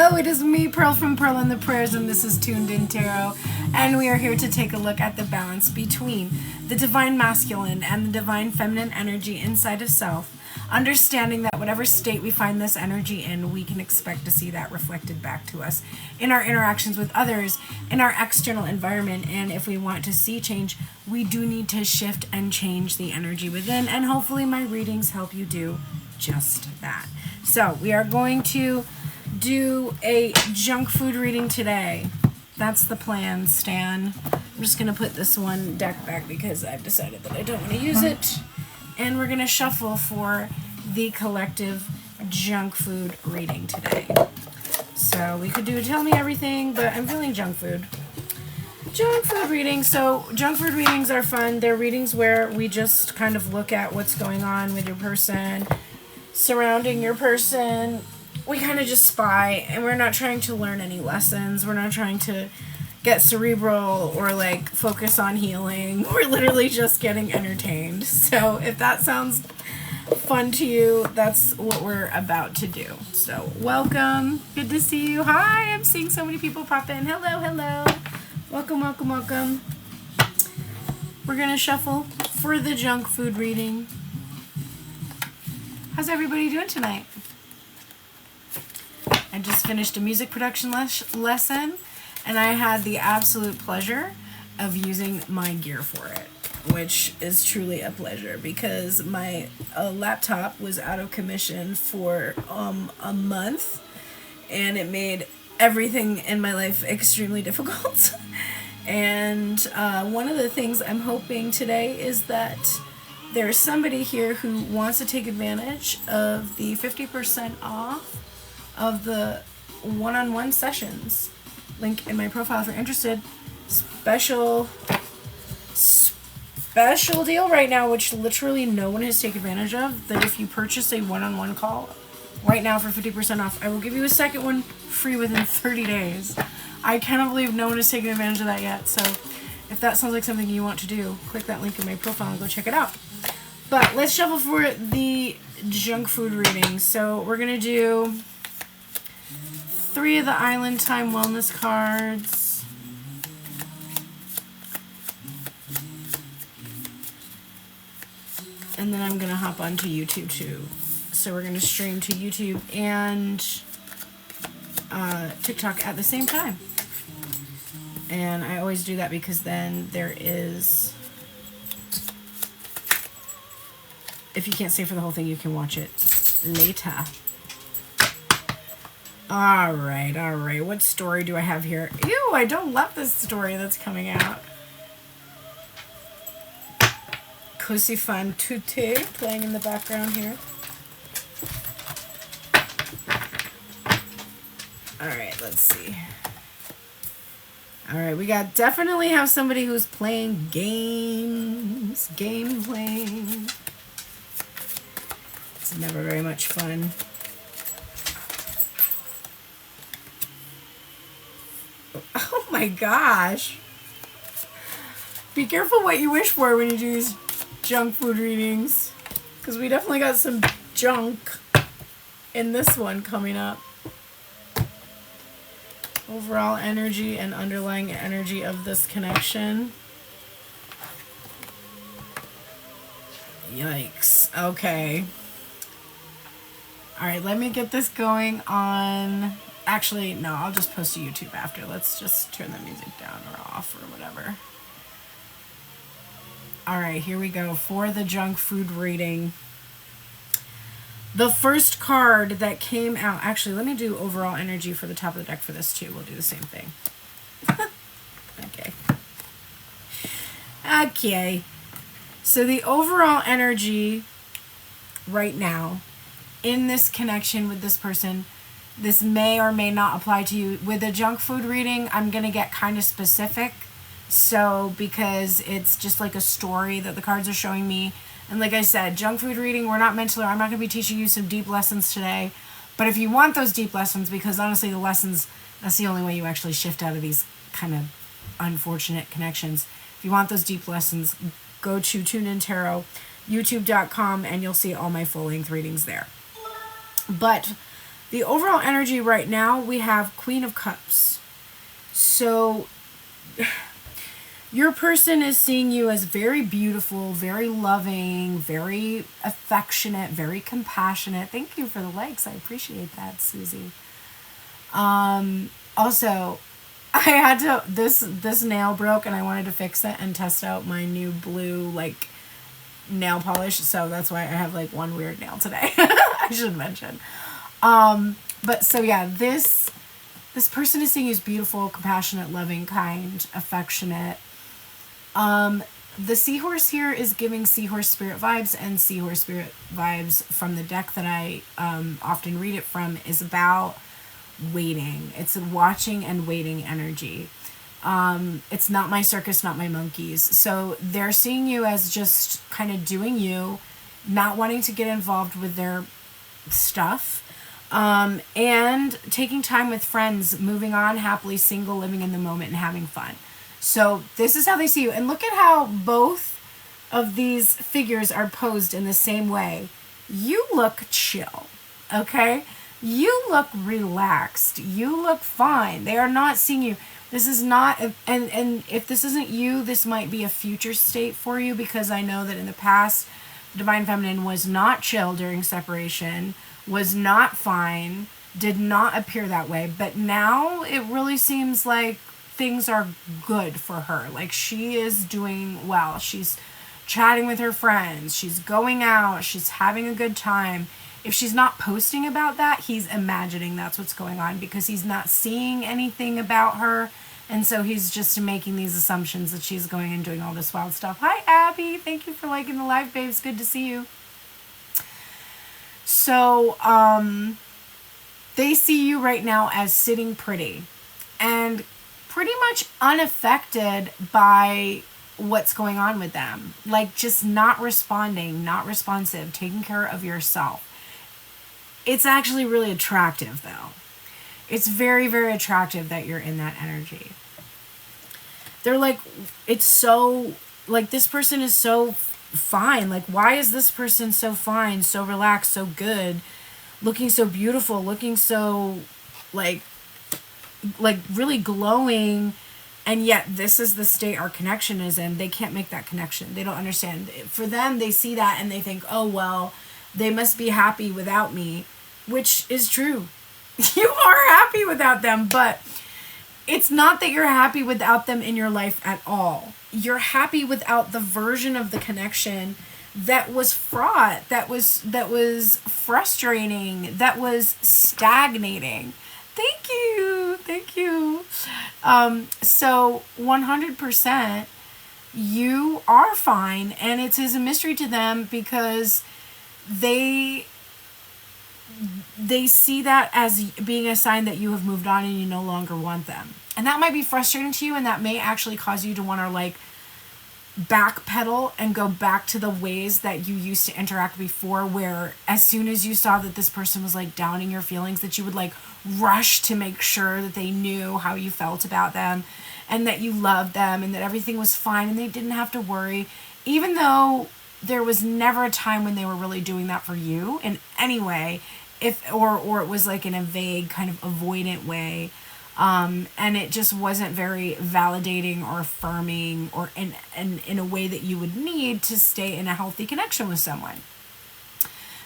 Hello, it is me, Pearl from Pearl and the Prayers, and this is Tuned In Tarot, and we are here to take a look at the balance between the divine masculine and the divine feminine energy inside of self, understanding that whatever state we find this energy in, we can expect to see that reflected back to us in our interactions with others, in our external environment, and if we want to see change, we do need to shift and change the energy within, and hopefully my readings help you do just that. So we are going to do a junk food reading today. That's the plan, Stan. I'm just going to put this one deck back because I've decided that I don't want to use it. And we're going to shuffle for the collective junk food reading today. So we could do Tell Me Everything, but I'm feeling junk food. Junk food readings. So junk food readings are fun. They're readings where we just kind of look at what's going on with your person, surrounding your person. We kind of just spy, and we're not trying to learn any lessons. We're not trying to get cerebral or like focus on healing. We're literally just getting entertained. So if that sounds fun to you, that's what we're about to do. So welcome. Good to see you. Hi, I'm seeing so many people pop in. Hello, hello. Welcome, welcome, welcome. We're going to shuffle for the junk food reading. How's everybody doing tonight? I just finished a music production lesson, and I had the absolute pleasure of using my gear for it, which is truly a pleasure because my laptop was out of commission for a month, and it made everything in my life extremely difficult. And one of the things I'm hoping today is that there's somebody here who wants to take advantage of the 50% off of the one-on-one sessions. Link in my profile if you're interested. Special deal right now, which literally no one has taken advantage of, that if you purchase a one-on-one call right now for 50% off, I will give you a second one free within 30 days. I cannot believe no one has taken advantage of that yet. So if that sounds like something you want to do, click that link in my profile and go check it out. But let's shuffle for the junk food reading. So we're going to do 3 of the Island Time Wellness cards. And then I'm going to hop onto YouTube too. So we're going to stream to YouTube and TikTok at the same time. And I always do that because then there is... If you can't stay for the whole thing, you can watch it later. Alright. What story do I have here? Ew, I don't love this story that's coming out. Così fan tutte playing in the background here. Alright, let's see. Alright, we got definitely have somebody who's playing games. Game playing. It's never very much fun. Oh my gosh. Be careful what you wish for when you do these junk food readings, because we definitely got some junk in this one coming up. Overall energy and underlying energy of this connection. Yikes. Okay. Alright, let me get this going on... Actually, no, I'll just post to YouTube after. Let's just turn the music down or off or whatever. Alright, here we go for the junk food reading. The first card that came out... Actually, let me do overall energy for the top of the deck for this too. We'll do the same thing. Okay. So the overall energy right now in this connection with this person, this may or may not apply to you. With a junk food reading, I'm going to get kind of specific. So, because it's just like a story that the cards are showing me. And like I said, junk food reading, we're not meant to learn. I'm not going to be teaching you some deep lessons today. But if you want those deep lessons, because honestly the lessons, that's the only way you actually shift out of these kind of unfortunate connections. If you want those deep lessons, go to Tuned In Tarot, youtube.com, and you'll see all my full-length readings there. But The overall energy right now, we have Queen of Cups. So your person is seeing you as very beautiful, very loving, very affectionate, very compassionate. Thank you for the likes. I appreciate that, Susie. Also, I had to, this nail broke and I wanted to fix it and test out my new blue, like, nail polish. So that's why I have, like, one weird nail today. I should mention. But so yeah, this person is seeing you as beautiful, compassionate, loving, kind, affectionate. The seahorse here is giving seahorse spirit vibes, and seahorse spirit vibes from the deck that I often read it from is about waiting. It's a watching and waiting energy. It's not my circus, not my monkeys. So they're seeing you as just kind of doing you, not wanting to get involved with their stuff, and taking time with friends, moving on happily, single, living in the moment, and having fun. So this is how they see you. And look at how both of these figures are posed in the same way. You look chill, okay? You look relaxed. You look fine. They are not seeing you. This is not, and if this isn't you, this might be a future state for you, because I know that in the past, the Divine Feminine was not chill during separation, was not fine, did not appear that way. But now it really seems like things are good for her. Like, she is doing well. She's chatting with her friends. She's going out. She's having a good time. If she's not posting about that, he's imagining that's what's going on, because he's not seeing anything about her. And so he's just making these assumptions that she's going and doing all this wild stuff. Hi, Abby. Thank you for liking the live, babes. Good to see you. So, they see you right now as sitting pretty and pretty much unaffected by what's going on with them. Like, just not responding, not responsive, taking care of yourself. It's actually really attractive, though. It's very, very attractive that you're in that energy. They're like, it's so, like, this person is so fine. Like, why is this person so fine, so relaxed, so good, looking so beautiful, looking so, like really glowing, and yet this is the state our connection is in. They can't make that connection. They don't understand. For them, they see that and they think, oh, well, they must be happy without me, which is true. You are happy without them, but it's not that you're happy without them in your life at all. You're happy without the version of the connection that was fraught, that was frustrating, that was stagnating. Thank you. Thank you. So 100%, you are fine. And it is a mystery to them, because they see that as being a sign that you have moved on and you no longer want them. And that might be frustrating to you, and that may actually cause you to want to, like, backpedal and go back to the ways that you used to interact before, where as soon as you saw that this person was, like, downing your feelings, that you would, like, rush to make sure that they knew how you felt about them and that you loved them and that everything was fine and they didn't have to worry, even though there was never a time when they were really doing that for you in any way, or it was like in a vague kind of avoidant way. And it just wasn't very validating or affirming, or in a way that you would need to stay in a healthy connection with someone.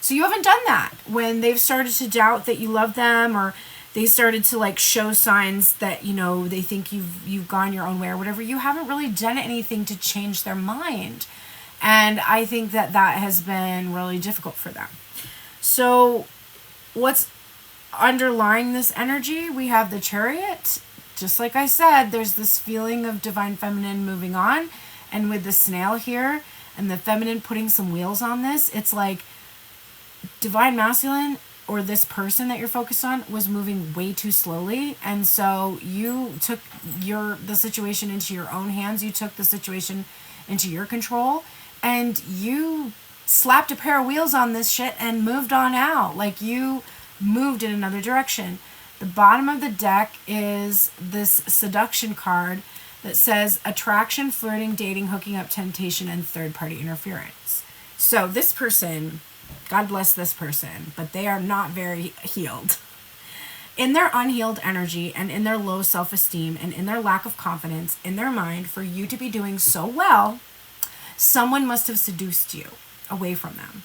So you haven't done that when they've started to doubt that you love them, or they started to, like, show signs that, you know, they think you've gone your own way or whatever. You haven't really done anything to change their mind. And I think that has been really difficult for them. So what's underlying this energy? We have the Chariot. Just like I said, there's this feeling of Divine Feminine moving on. And with the snail here and the feminine putting some wheels on this, it's like Divine Masculine, or this person that you're focused on, was moving way too slowly. And so you took the situation into your own hands. You took the situation into your control, and you slapped a pair of wheels on this shit and moved on out. Like, you moved in another direction. The bottom of the deck is this seduction card that says attraction, flirting, dating, hooking up, temptation, and third-party interference. So this person, God bless this person, but they are not very healed. in their unhealed energy and in their low self-esteem and in their lack of confidence in their mind, for you to be doing so well, someone must have seduced you away from them.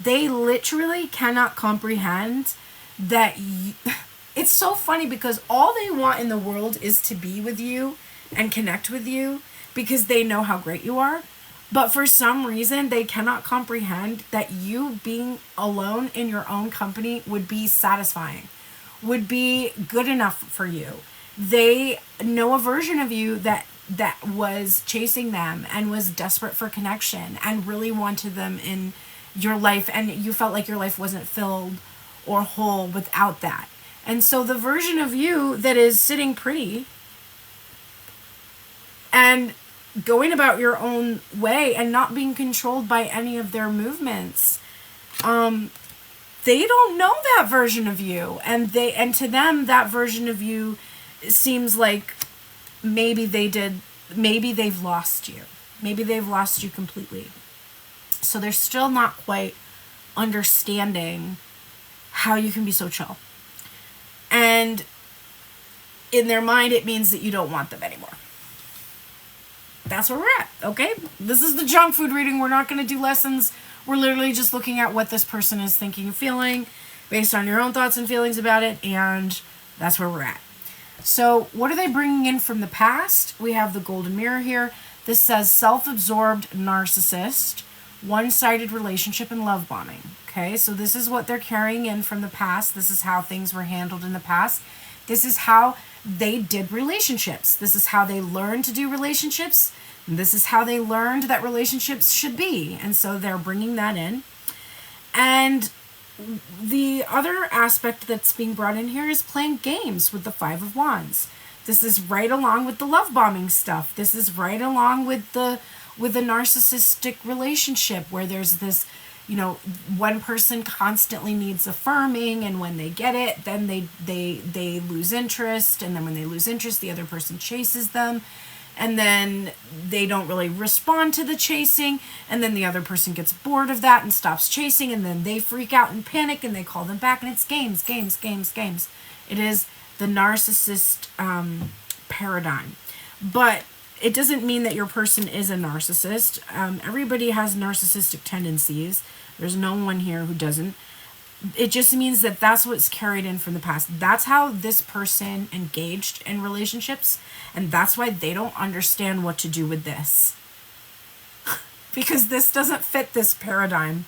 They literally cannot comprehend that it's so funny because all they want in the world is to be with you and connect with you because they know how great you are. But for some reason, they cannot comprehend that you being alone in your own company would be satisfying, would be good enough for you. They know a version of you that was chasing them and was desperate for connection and really wanted them in your life, and you felt like your life wasn't filled or whole without that. And so the version of you that is sitting pretty and going about your own way and not being controlled by any of their movements, they don't know that version of you, and to them that version of you seems like maybe they've lost you completely. So they're still not quite understanding how you can be so chill, and in their mind it means that you don't want them anymore. That's where we're at, okay? This is the junk food reading. We're not going to do lessons. We're literally just looking at what this person is thinking and feeling based on your own thoughts and feelings about it, and that's where we're at. So what are they bringing in from the past? We have the golden mirror here. This says self-absorbed narcissist, one-sided relationship, and love bombing. Okay, so this is what they're carrying in from the past. This is how things were handled in the past. This is how they did relationships. This is how they learned to do relationships. This is how they learned that relationships should be. And so they're bringing that in. And the other aspect that's being brought in here is playing games with the Five of Wands. This is right along with the love bombing stuff. This is right along with the narcissistic relationship where there's this, one person constantly needs affirming, and when they get it, then they lose interest, and then when they lose interest, the other person chases them, and then they don't really respond to the chasing, and then the other person gets bored of that and stops chasing, and then they freak out and panic, and they call them back, and it's games. It is the narcissist paradigm. But it doesn't mean that your person is a narcissist. Everybody has narcissistic tendencies. There's no one here who doesn't. It just means that that's what's carried in from the past. That's how this person engaged in relationships, and that's why they don't understand what to do with this. Because this doesn't fit this paradigm.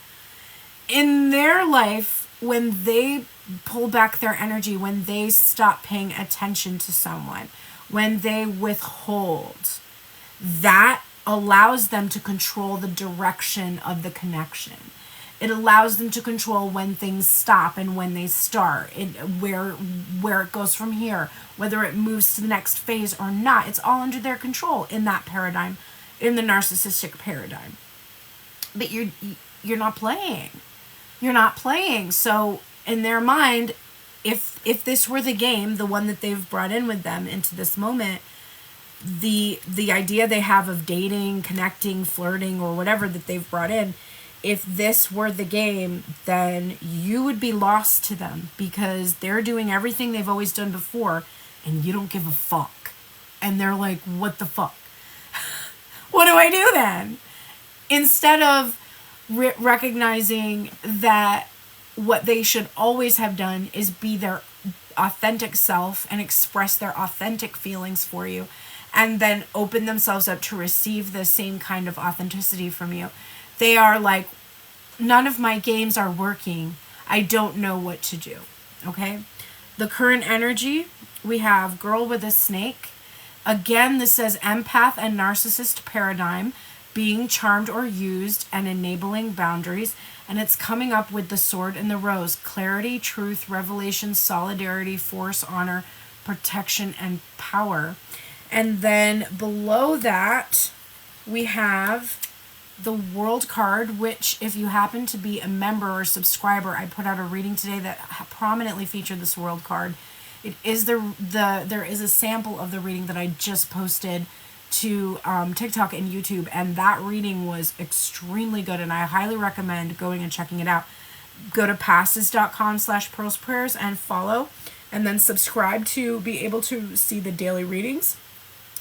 In their life, when they pull back their energy, when they stop paying attention to someone, when they withhold, that allows them to control the direction of the connection. It allows them to control when things stop and when they start, where it goes from here, whether it moves to the next phase or not. It's all under their control in that paradigm, in the narcissistic paradigm. But you're not playing. You're not playing. So in their mind, if this were the game, the one that they've brought in with them into this moment, the idea they have of dating, connecting, flirting, or whatever that they've brought in, if this were the game, then you would be lost to them because they're doing everything they've always done before and you don't give a fuck. And they're like, what the fuck? What do I do then? Instead of recognizing that what they should always have done is be their authentic self and express their authentic feelings for you, and then open themselves up to receive the same kind of authenticity from you. They are like, none of my games are working. I don't know what to do. Okay? The current energy, we have girl with a snake. Again, this says empath and narcissist paradigm, being charmed or used and enabling boundaries. And it's coming up with the sword and the rose. Clarity, truth, revelation, solidarity, force, honor, protection, and power. And then below that, we have the World card, which if you happen to be a member or subscriber, I put out a reading today that prominently featured this World card. It is there is a sample of the reading that I just posted to TikTok and YouTube, and that reading was extremely good, and I highly recommend going and checking it out. Go to passes.com/pearlsprayers and follow. and then subscribe to be able to see the daily readings.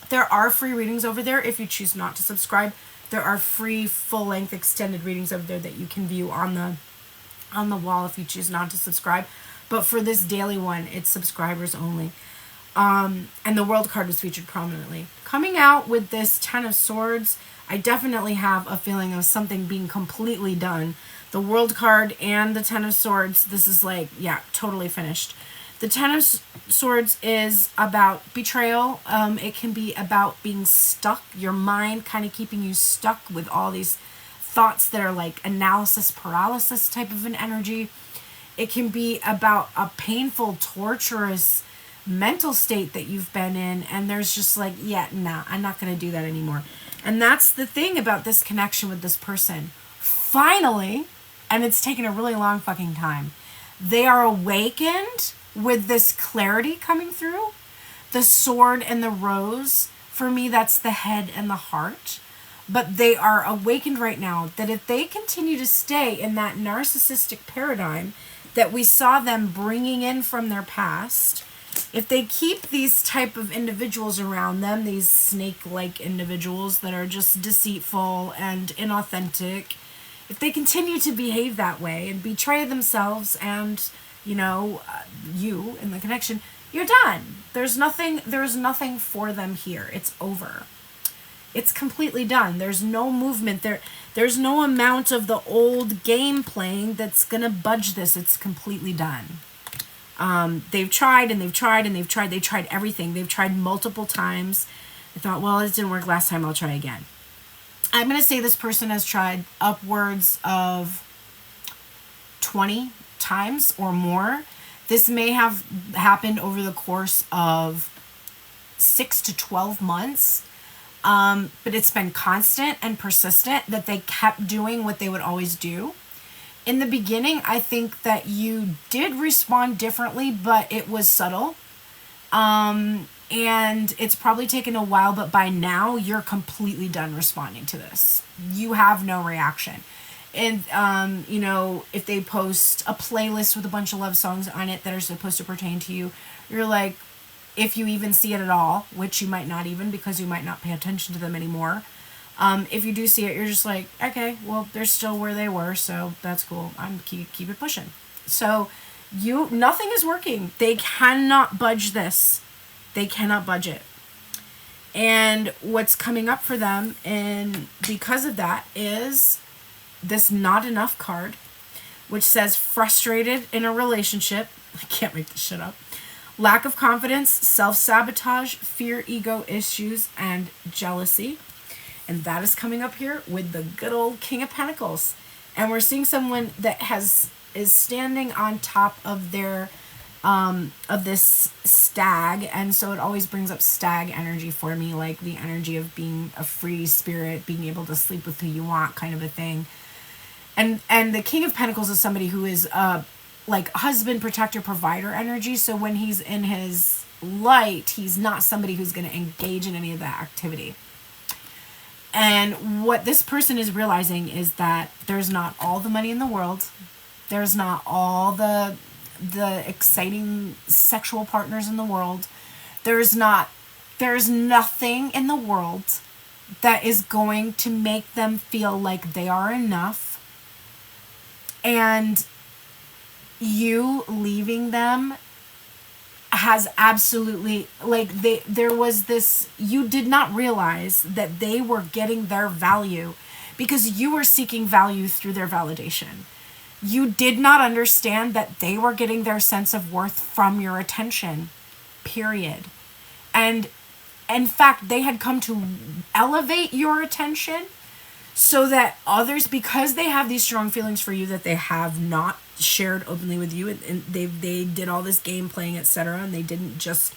There are free readings over there if you choose not to subscribe. There are free full-length extended readings over there that you can view on the wall if you choose not to subscribe. But for this daily one, it's subscribers only. And the world card was featured prominently. Coming out with this Ten of Swords, I definitely have a feeling of something being completely done. The world card and the Ten of Swords, this is like, yeah, totally finished. The Ten of Swords is about betrayal. It can be about being stuck, your mind kind of keeping you stuck with all these thoughts that are like analysis paralysis type of an energy. It can be about a painful, torturous mental state that you've been in, and there's just like, yeah, nah, I'm not going to do that anymore. And that's the thing about this connection with this person. Finally, and it's taken a really long fucking time, they are awakened with this clarity coming through. The sword and the rose, for me, that's the head and the heart. But they are awakened right now that if they continue to stay in that narcissistic paradigm that we saw them bringing in from their past, if they keep these type of individuals around them, these snake-like individuals that are just deceitful and inauthentic, if they continue to behave that way and betray themselves and, you know, you in the connection, you're done. There's nothing for them here. It's over. It's completely done. There's no movement. There's no amount of the old game playing that's going to budge this. It's completely done. They've tried and they've tried and they've tried. They tried everything. They've tried multiple times. I thought, well, it didn't work last time. I'll try again. I'm going to say this person has tried upwards of 20 times or more. This may have happened over the course of 6 to 12 months. But it's been constant and persistent that they kept doing what they would always do. In the beginning, I think that you did respond differently, but it was subtle. And it's probably taken a while, but by now you're completely done responding to this. You have no reaction. And, you know, if they post a playlist with a bunch of love songs on it that are supposed to pertain to you, you're like, if you even see it at all, which you might not even because you might not pay attention to them anymore. If you do see it, you're just like, okay, well, they're still where they were, so that's cool. I'm keep it pushing. So nothing is working. They cannot budge this. They cannot budge it. And what's coming up for them, and because of that, is this not enough card, which says frustrated in a relationship. I can't make this shit up. Lack of confidence, self-sabotage, fear, ego issues, and jealousy. And that is coming up here with the good old King of Pentacles. And we're seeing someone that is standing on top of their of this stag, and so it always brings up stag energy for me, like the energy of being a free spirit, being able to sleep with who you want, kind of a thing. And the King of Pentacles is somebody who is like husband, protector, provider energy. So when he's in his light, he's not somebody who's going to engage in any of that activity. And what this person is realizing is that there's not all the money in the world. There's not all the exciting sexual partners in the world. There's nothing in the world that is going to make them feel like they are enough. And you leaving them has absolutely, like, there was this, you did not realize that they were getting their value because you were seeking value through their validation. You did not understand that they were getting their sense of worth from your attention, period. And in fact, they had come to elevate your attention so that others, because they have these strong feelings for you that they have not shared openly with you, and they did all this game playing, etc., and they didn't just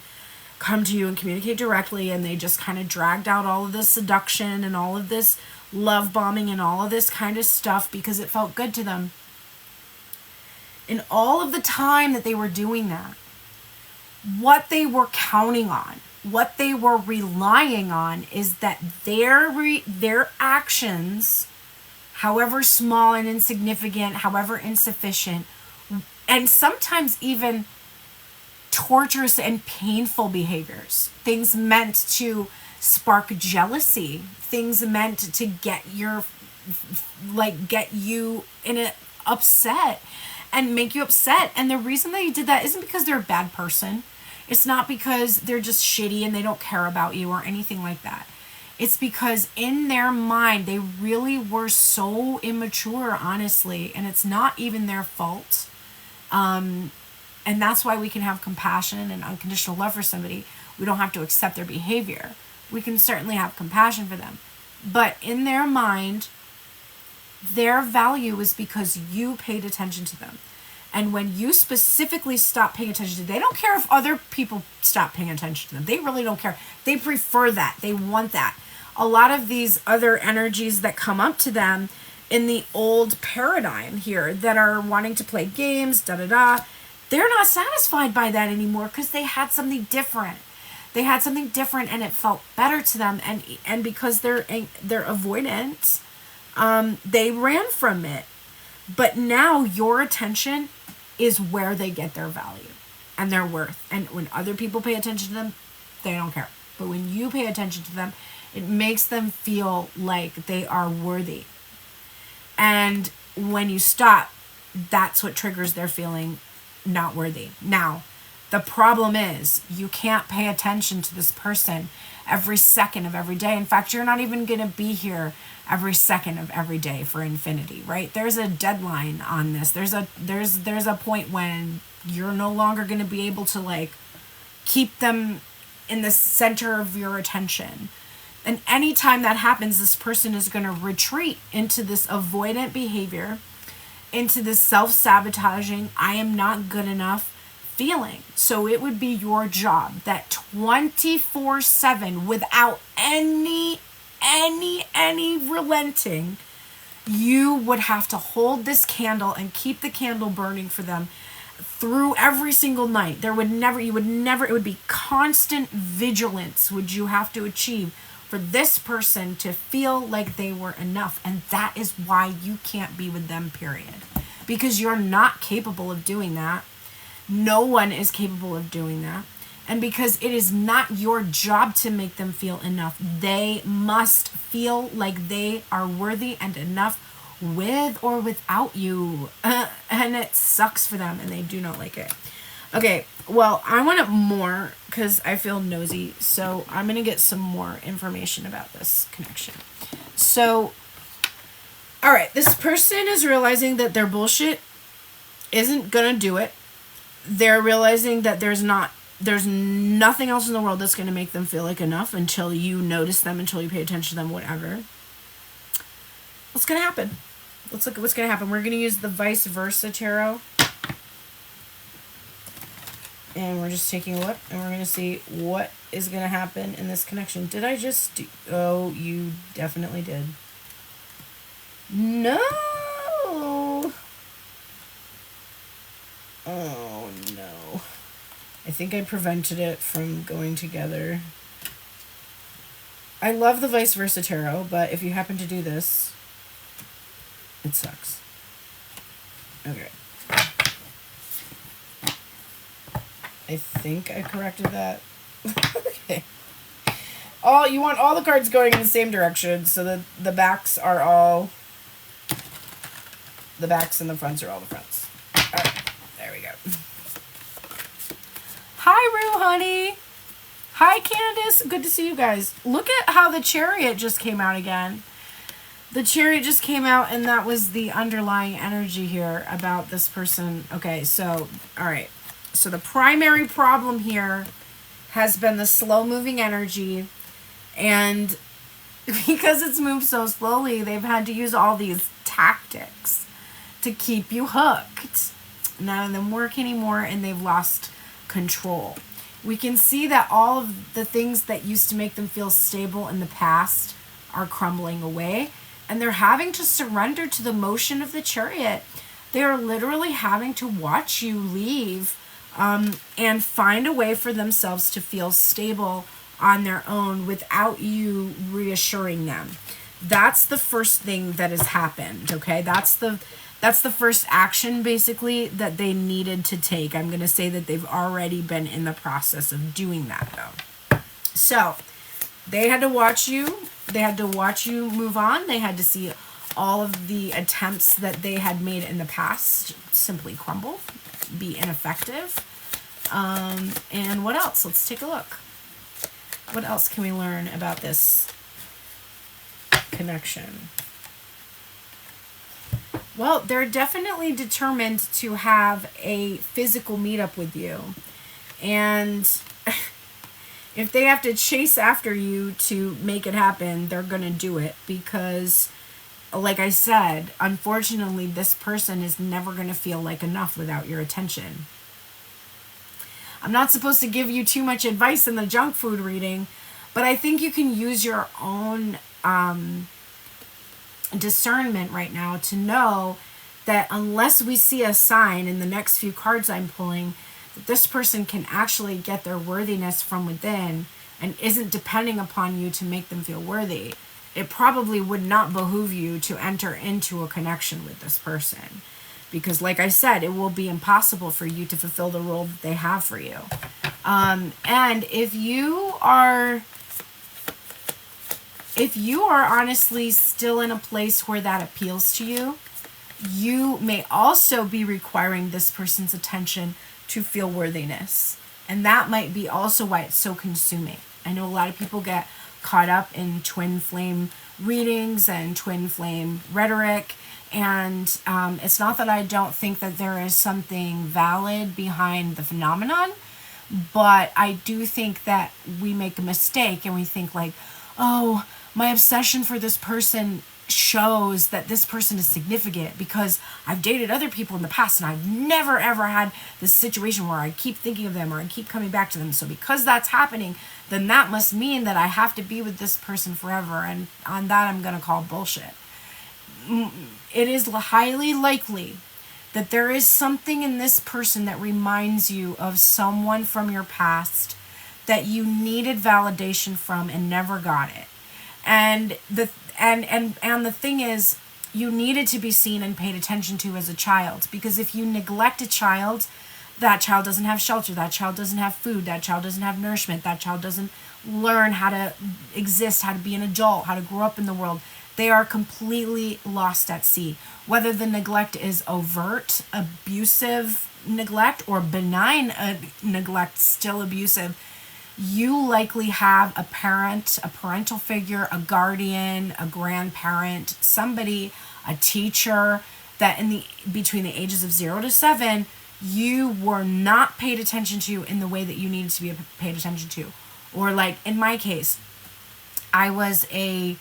come to you and communicate directly, and they just kind of dragged out all of this seduction and all of this love bombing and all of this kind of stuff because it felt good to them. And all of the time that they were doing that, what they were counting on, what they were relying on is that their actions, however small and insignificant, however insufficient, and sometimes even torturous and painful behaviors, things meant to spark jealousy, things meant to get you in a upset and make you upset. And the reason they did that isn't because they're a bad person. It's not because they're just shitty and they don't care about you or anything like that. It's because in their mind, they really were so immature, honestly, and it's not even their fault. And that's why we can have compassion and unconditional love for somebody. We don't have to accept their behavior. We can certainly have compassion for them. But in their mind, their value is because you paid attention to them. And when you specifically stop paying attention to them, they don't care if other people stop paying attention to them. They really don't care. They prefer that. They want that. A lot of these other energies that come up to them in the old paradigm here that are wanting to play games, they're not satisfied by that anymore because they had something different. They had something different and it felt better to them. And because they're avoidant, they ran from it. But now your attention is where they get their value and their worth. And when other people pay attention to them, they don't care. But when you pay attention to them, it makes them feel like they are worthy. And when you stop, that's what triggers their feeling not worthy. Now, the problem is you can't pay attention to this person every second of every day. In fact, you're not even going to be here every second of every day for infinity, right? There's a deadline on this. There's a point when you're no longer going to be able to keep them in the center of your attention. And anytime that happens, this person is going to retreat into this avoidant behavior, into this self-sabotaging, I am not good enough feeling. So it would be your job that 24/7, without any relenting, you would have to hold this candle and keep the candle burning for them through every single night. It would be constant vigilance would you have to achieve for this person to feel like they were enough. And that is why you can't be with them, period. Because you're not capable of doing that. No one is capable of doing that. And because it is not your job to make them feel enough, they must feel like they are worthy and enough with or without you. And it sucks for them and they do not like it. Okay, well, I want more because I feel nosy. So I'm going to get some more information about this connection. So, all right, this person is realizing that their bullshit isn't going to do it. They're realizing that there's nothing else in the world that's going to make them feel like enough until you notice them, until you pay attention to them, whatever. What's going to happen? Let's look at what's going to happen. We're going to use the vice versa tarot. And we're just taking a look, and we're going to see what is going to happen in this connection. Did I just do... Oh, you definitely did. No! Oh, no. I think I prevented it from going together. I love the vice versa tarot, but if you happen to do this, it sucks. Okay. I think I corrected that. Okay. You want all the cards going in the same direction, so that the backs are all... The backs and the fronts are all the fronts. Alright, there we go. Hi, Rue, honey. Hi, Candace. Good to see you guys. Look at how the Chariot just came out again. The Chariot just came out, and that was the underlying energy here about this person. Okay, so, alright. So the primary problem here has been the slow-moving energy, and because it's moved so slowly, they've had to use all these tactics to keep you hooked. None of them work anymore, and they've lost control. We can see that all of the things that used to make them feel stable in the past are crumbling away, and they're having to surrender to the motion of the Chariot. They are literally having to watch you leave and find a way for themselves to feel stable on their own without you reassuring them. That's the first thing that has happened, okay? That's the That's the first action, basically, that they needed to take. I'm going to say that they've already been in the process of doing that, though. So, they had to watch you. They had to watch you move on. They had to see all of the attempts that they had made in the past simply crumble, be ineffective. And what else? Let's take a look. What else can we learn about this connection? Well, they're definitely determined to have a physical meetup with you. And if they have to chase after you to make it happen, they're going to do it. Because, like I said, unfortunately, this person is never going to feel like enough without your attention. I'm not supposed to give you too much advice in the junk food reading, but I think you can use your own discernment right now to know that unless we see a sign in the next few cards I'm pulling that this person can actually get their worthiness from within and isn't depending upon you to make them feel worthy, it probably would not behoove you to enter into a connection with this person. Because like I said, it will be impossible for you to fulfill the role that they have for you. And if you are honestly still in a place where that appeals to you, you may also be requiring this person's attention to feel worthiness. And that might be also why it's so consuming. I know a lot of people get caught up in twin flame readings and twin flame rhetoric. And it's not that I don't think that there is something valid behind the phenomenon, but I do think that we make a mistake and we think like, oh, my obsession for this person shows that this person is significant because I've dated other people in the past and I've never ever had this situation where I keep thinking of them or I keep coming back to them. So because that's happening, then that must mean that I have to be with this person forever. And on that, I'm going to call bullshit. It is highly likely that there is something in this person that reminds you of someone from your past that you needed validation from and never got it. And the thing is, you needed to be seen and paid attention to as a child, because if you neglect a child, that child doesn't have shelter, that child doesn't have food, that child doesn't have nourishment, that child doesn't learn how to exist, how to be an adult, how to grow up in the world. They are completely lost at sea. Whether the neglect is overt, abusive neglect, or benign neglect, still abusive, you likely have a parent, a parental figure, a guardian, a grandparent, somebody, a teacher, that between the ages of 0 to 7, you were not paid attention to in the way that you needed to be paid attention to. Or like in my case, I'm a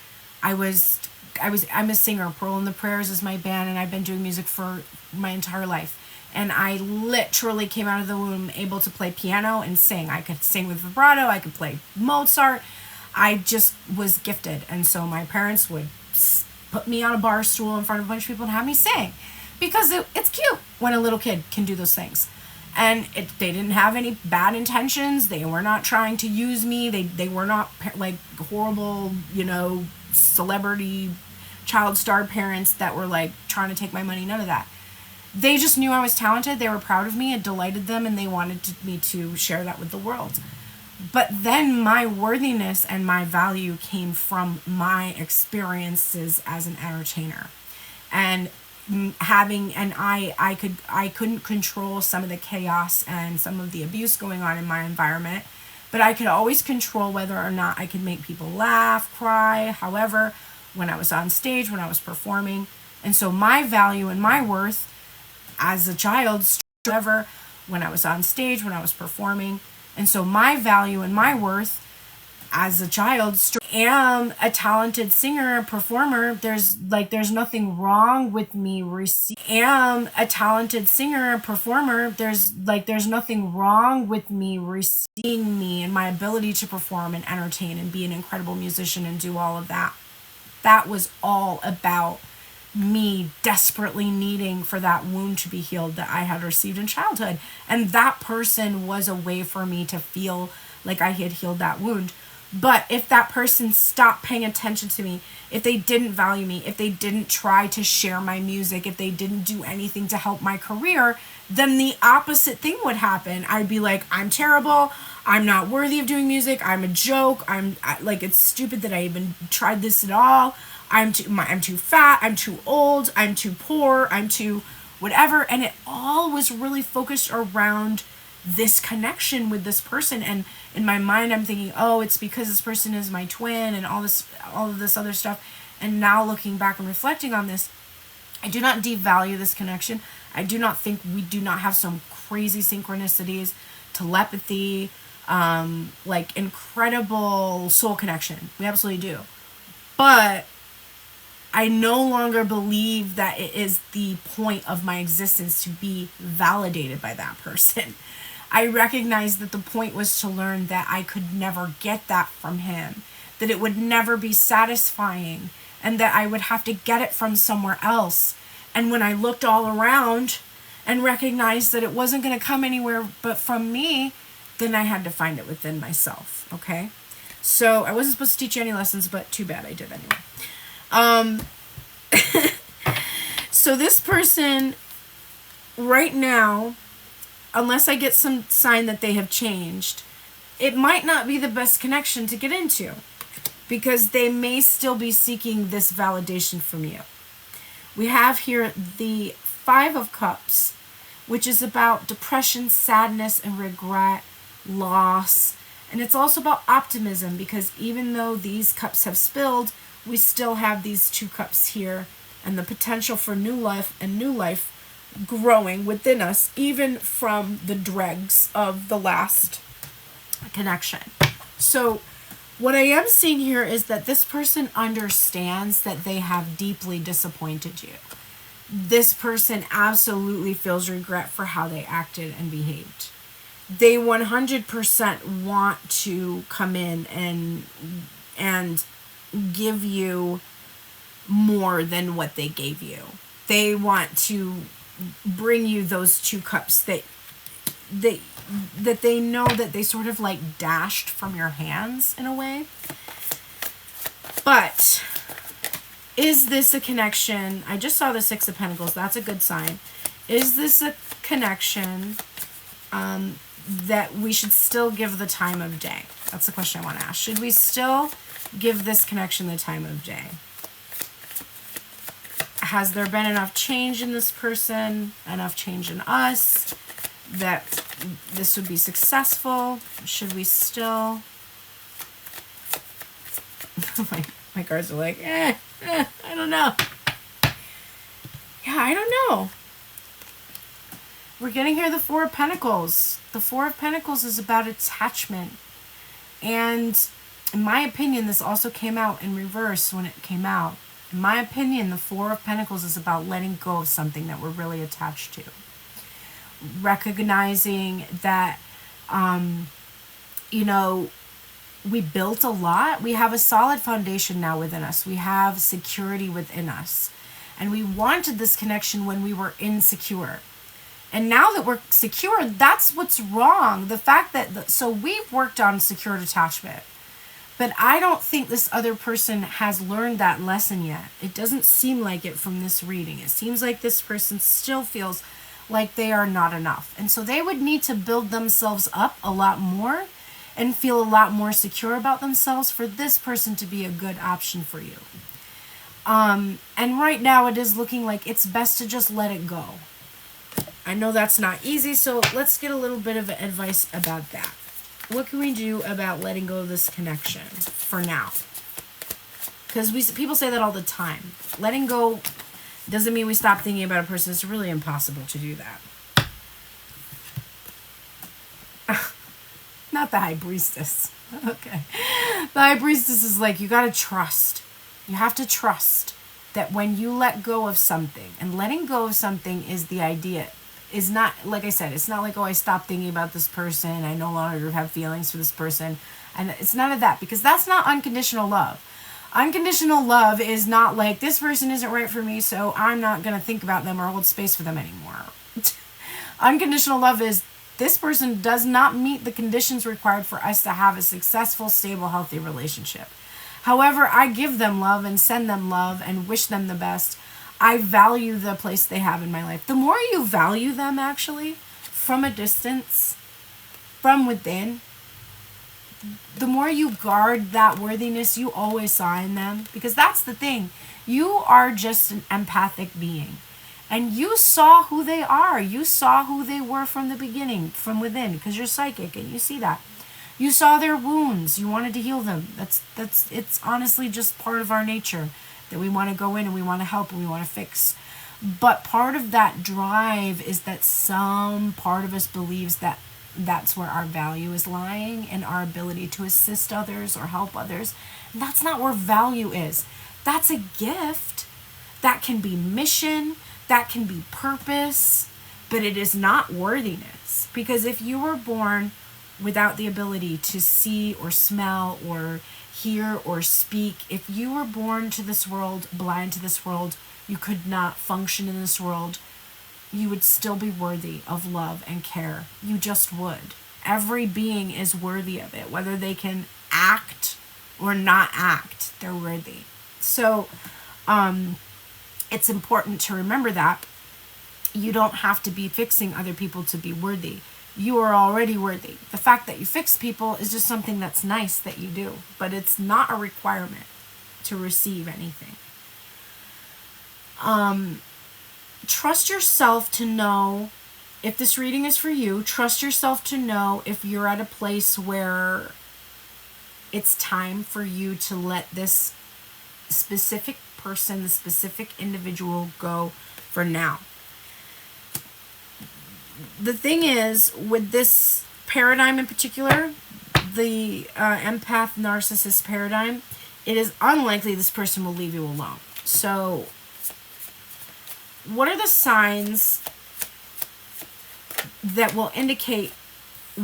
singer. Pearl and the Prayers is my band, and I've been doing music for my entire life. And I literally came out of the womb able to play piano and sing. I could sing with vibrato. I could play Mozart. I just was gifted. And so my parents would put me on a bar stool in front of a bunch of people and have me sing. Because it's cute when a little kid can do those things. And they didn't have any bad intentions. They were not trying to use me. They were not like horrible, celebrity child star parents that were like trying to take my money. None of that. They just knew I was talented. They were proud of me. It delighted them, and they wanted me to share that with the world. But then my worthiness and my value came from my experiences as an entertainer, and I couldn't control some of the chaos and some of the abuse going on in my environment, but I could always control whether or not I could make people laugh, cry, however, when I was on stage, when I was performing. And so my value and my worth as a child, ever, when I was on stage, when I was performing. And so my value and my worth as a child, am a talented singer, performer. There's nothing wrong with me am a talented singer, performer. There's nothing wrong with me receiving me and my ability to perform and entertain and be an incredible musician and do all of that. That was all about me desperately needing for that wound to be healed that I had received in childhood. And that person was a way for me to feel like I had healed that wound. But if that person stopped paying attention to me, if they didn't value me, if they didn't try to share my music, if they didn't do anything to help my career, then the opposite thing would happen. I'd be like, I'm terrible. I'm not worthy of doing music. I'm a joke. Like, it's stupid that I even tried this at all. I'm too fat. I'm too old. I'm too poor. I'm too whatever. And it all was really focused around this connection with this person. And in my mind, I'm thinking, oh, it's because this person is my twin and all of this other stuff. And now looking back and reflecting on this, I do not devalue this connection. I do not think we do not have some crazy synchronicities, telepathy, like incredible soul connection. We absolutely do. But I no longer believe that it is the point of my existence to be validated by that person. I recognize that the point was to learn that I could never get that from him, that it would never be satisfying, and that I would have to get it from somewhere else. And when I looked all around and recognized that it wasn't going to come anywhere but from me, then I had to find it within myself, okay? So I wasn't supposed to teach you any lessons, but too bad I did anyway. So this person right now, unless I get some sign that they have changed, it might not be the best connection to get into, because they may still be seeking this validation from you. We have here the 5 of Cups, which is about depression, sadness, and regret, loss. And it's also about optimism, because even though these cups have spilled, we still have these 2 cups here, and the potential for new life growing within us, even from the dregs of the last connection. So what I am seeing here is that this person understands that they have deeply disappointed you. This person absolutely feels regret for how they acted and behaved. They 100% want to come in and give you more than what they gave you. They want to bring you those 2 cups that they know that they sort of like dashed from your hands in a way. But is this a connection? I just saw the 6 of Pentacles. That's a good sign. Is this a connection that we should still give the time of day? That's the question I want to ask. Should we still give this connection the time of day? Has there been enough change in this person, enough change in us, that this would be successful? Should we still... my cards are like, I don't know. Yeah, I don't know. We're getting here the 4 of Pentacles. The 4 of Pentacles is about attachment. And in my opinion, this also came out in reverse when it came out. In my opinion, the 4 of Pentacles is about letting go of something that we're really attached to. Recognizing that, we built a lot. We have a solid foundation now within us. We have security within us. And we wanted this connection when we were insecure. And now that we're secure, that's what's wrong. The fact that, so we've worked on secure attachment. But I don't think this other person has learned that lesson yet. It doesn't seem like it from this reading. It seems like this person still feels like they are not enough. And so they would need to build themselves up a lot more and feel a lot more secure about themselves for this person to be a good option for you. And right now it is looking like it's best to just let it go. I know that's not easy, so let's get a little bit of advice about that. What can we do about letting go of this connection for now? Because people say that all the time. Letting go doesn't mean we stop thinking about a person. It's really impossible to do that. Not the High Priestess. Okay. The High Priestess is like, you got to trust. You have to trust that when you let go of something, and letting go of something is the idea, is not, like I said, it's not like, oh, I stopped thinking about this person, I no longer have feelings for this person, and it's none of that, because that's not unconditional love. Unconditional love is not like, this person isn't right for me, so I'm not going to think about them or hold space for them anymore. Unconditional love is, this person does not meet the conditions required for us to have a successful, stable, healthy relationship. However, I give them love and send them love and wish them the best. I value the place they have in my life. The more you value them, actually, from a distance, from within, the more you guard that worthiness you always saw in them. Because that's the thing. You are just an empathic being. And you saw who they are. You saw who they were from the beginning, from within, because you're psychic and you see that. You saw their wounds. You wanted to heal them. It's honestly just part of our nature that we want to go in and we want to help and we want to fix. But part of that drive is that some part of us believes that that's where our value is lying, and our ability to assist others or help others. And that's not where value is. That's a gift. That can be mission. That can be purpose. But it is not worthiness. Because if you were born without the ability to see or smell or hear or speak, if you were born to this world, blind to this world, you could not function in this world, you would still be worthy of love and care. You just would. Every being is worthy of it. Whether they can act or not act, they're worthy. So it's important to remember that you don't have to be fixing other people to be worthy. You are already worthy. The fact that you fix people is just something that's nice that you do, but it's not a requirement to receive anything. Trust yourself to know if this reading is for you. Trust yourself to know if you're at a place where it's time for you to let this specific person, the specific individual, go for now. The thing is, with this paradigm in particular, the empath narcissist paradigm, it is unlikely this person will leave you alone. So what are the signs that will indicate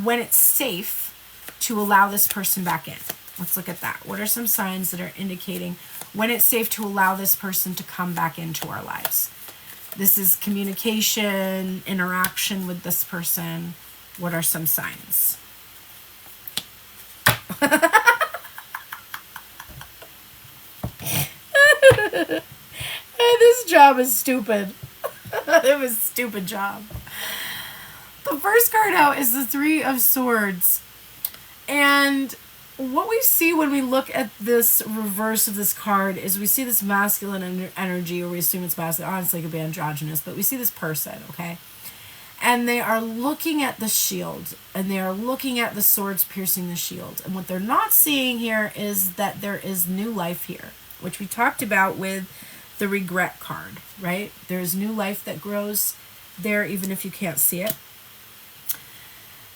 when it's safe to allow this person back in? Let's look at that. What are some signs that are indicating when it's safe to allow this person to come back into our lives? This is communication, interaction with this person. What are some signs? This job is stupid. It was a stupid job. The first card out is the Three of Swords. And what we see when we look at this reverse of this card is we see this masculine energy, or we assume it's masculine. Honestly, it could be androgynous, but we see this person, okay? And they are looking at the shield, and they are looking at the swords piercing the shield. And what they're not seeing here is that there is new life here, which we talked about with the regret card, right? There's new life that grows there, even if you can't see it.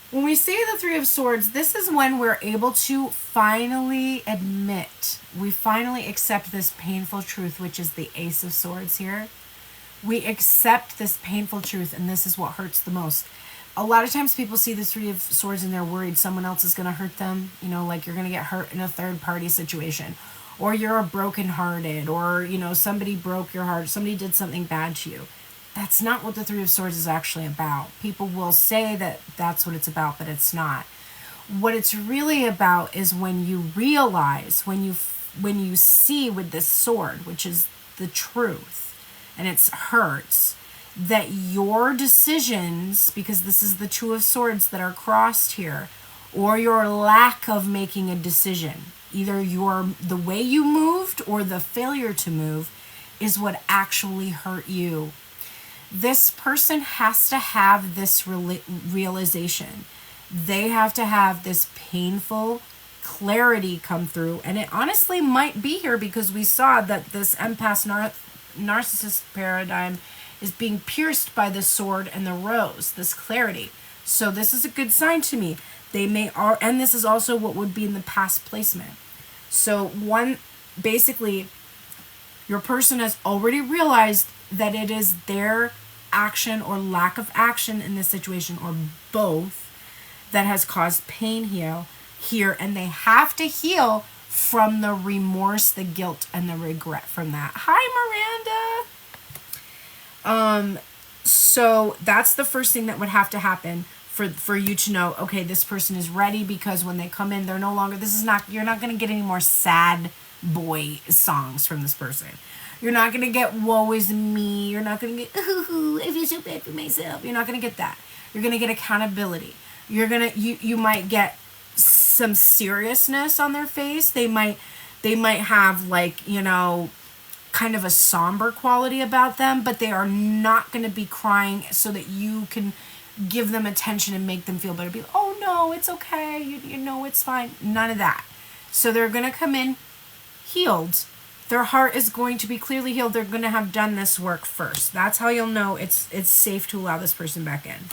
When we see the Three of Swords, this is when we're able to finally admit, we finally accept this painful truth, which is the Ace of Swords here. We accept this painful truth, and this is what hurts the most. A lot of times people see the Three of Swords and they're worried someone else is going to hurt them. You know, like you're going to get hurt in a third-party situation. Or you're a brokenhearted, or, you know, somebody broke your heart, somebody did something bad to you. That's not what the Three of Swords is actually about. People will say that that's what it's about, but it's not. What it's really about is when you realize, when you see with this sword, which is the truth, and it hurts, that your decisions, because this is the Two of Swords that are crossed here, or your lack of making a decision, either the way you moved or the failure to move, is what actually hurt you. This person has to have this realization. They have to have this painful clarity come through. And it honestly might be here because we saw that this empath narcissist paradigm is being pierced by the sword and the rose, this clarity. So this is a good sign to me. And this is also what would be in the past placement. So basically, your person has already realized that it is their action or lack of action in this situation, or both, that has caused pain here, and they have to heal from the remorse, the guilt, and the regret from that. Hi, Miranda. So that's the first thing that would have to happen for you to know, okay, this person is ready, because when they come in, they're no longer, you're not going to get any more sad boy songs from this person. You're not going to get woe is me. You're not going to get, ooh, I feel so bad for myself. You're not going to get that. You're going to get accountability. You might get some seriousness on their face. They might have, like, you know, kind of a somber quality about them, but they are not going to be crying so that you can give them attention and make them feel better. Be like, oh no, it's okay. You know, it's fine. None of that. So they're going to come in healed. Their heart is going to be clearly healed. They're going to have done this work first. That's how you'll know it's safe to allow this person back in.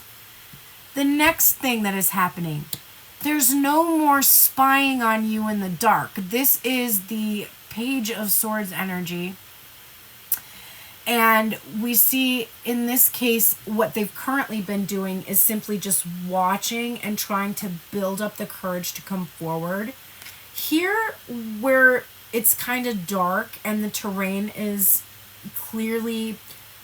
The next thing that is happening, there's no more spying on you in the dark. This is the Page of Swords energy. And we see in this case, what they've currently been doing is simply just watching and trying to build up the courage to come forward. Here, where it's kind of dark and the terrain is clearly,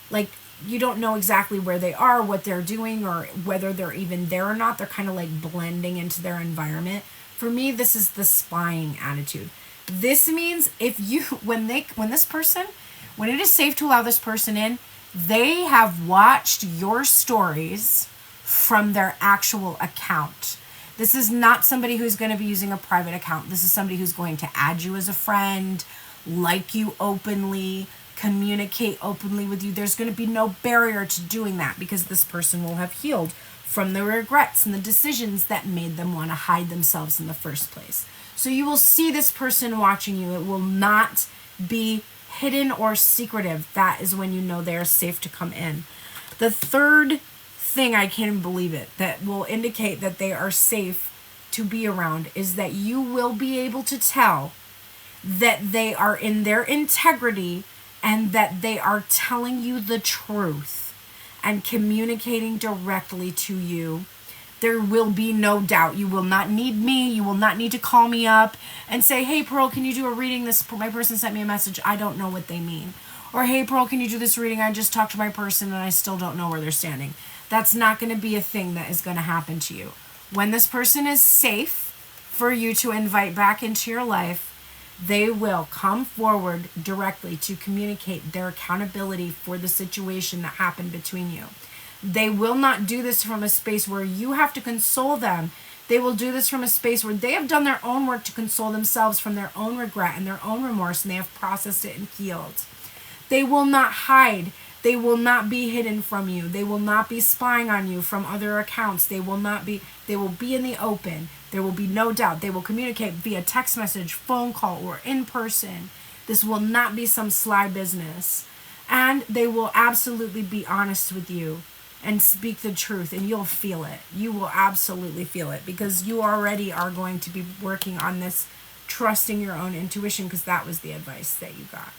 like, you don't know exactly where they are, what they're doing, or whether they're even there or not. They're kind of like blending into their environment. For me, this is the spying attitude. This means when it is safe to allow this person in, they have watched your stories from their actual account. This is not somebody who's going to be using a private account. This is somebody who's going to add you as a friend, like you openly, communicate openly with you. There's going to be no barrier to doing that, because this person will have healed from the regrets and the decisions that made them want to hide themselves in the first place. So you will see this person watching you. It will not be hidden or secretive. That is when you know they're safe to come in. The third thing, I can't even believe it, that will indicate that they are safe to be around is that you will be able to tell that they are in their integrity and that they are telling you the truth and communicating directly to you. There will be no doubt. You will not need me. You will not need to call me up and say, hey, Pearl, can you do a reading? My person sent me a message. I don't know what they mean. Or, hey, Pearl, can you do this reading? I just talked to my person and I still don't know where they're standing. That's not going to be a thing that is going to happen to you. When this person is safe for you to invite back into your life, they will come forward directly to communicate their accountability for the situation that happened between you. They will not do this from a space where you have to console them. They will do this from a space where they have done their own work to console themselves from their own regret and their own remorse, and they have processed it and healed. They will not hide. They will not be hidden from you. They will not be spying on you from other accounts. They will be in the open. There will be no doubt. They will communicate via text message, phone call, or in person. This will not be some sly business. And they will absolutely be honest with you and speak the truth, and you'll feel it. You will absolutely feel it, because you already are going to be working on this, trusting your own intuition, because that was the advice that you got.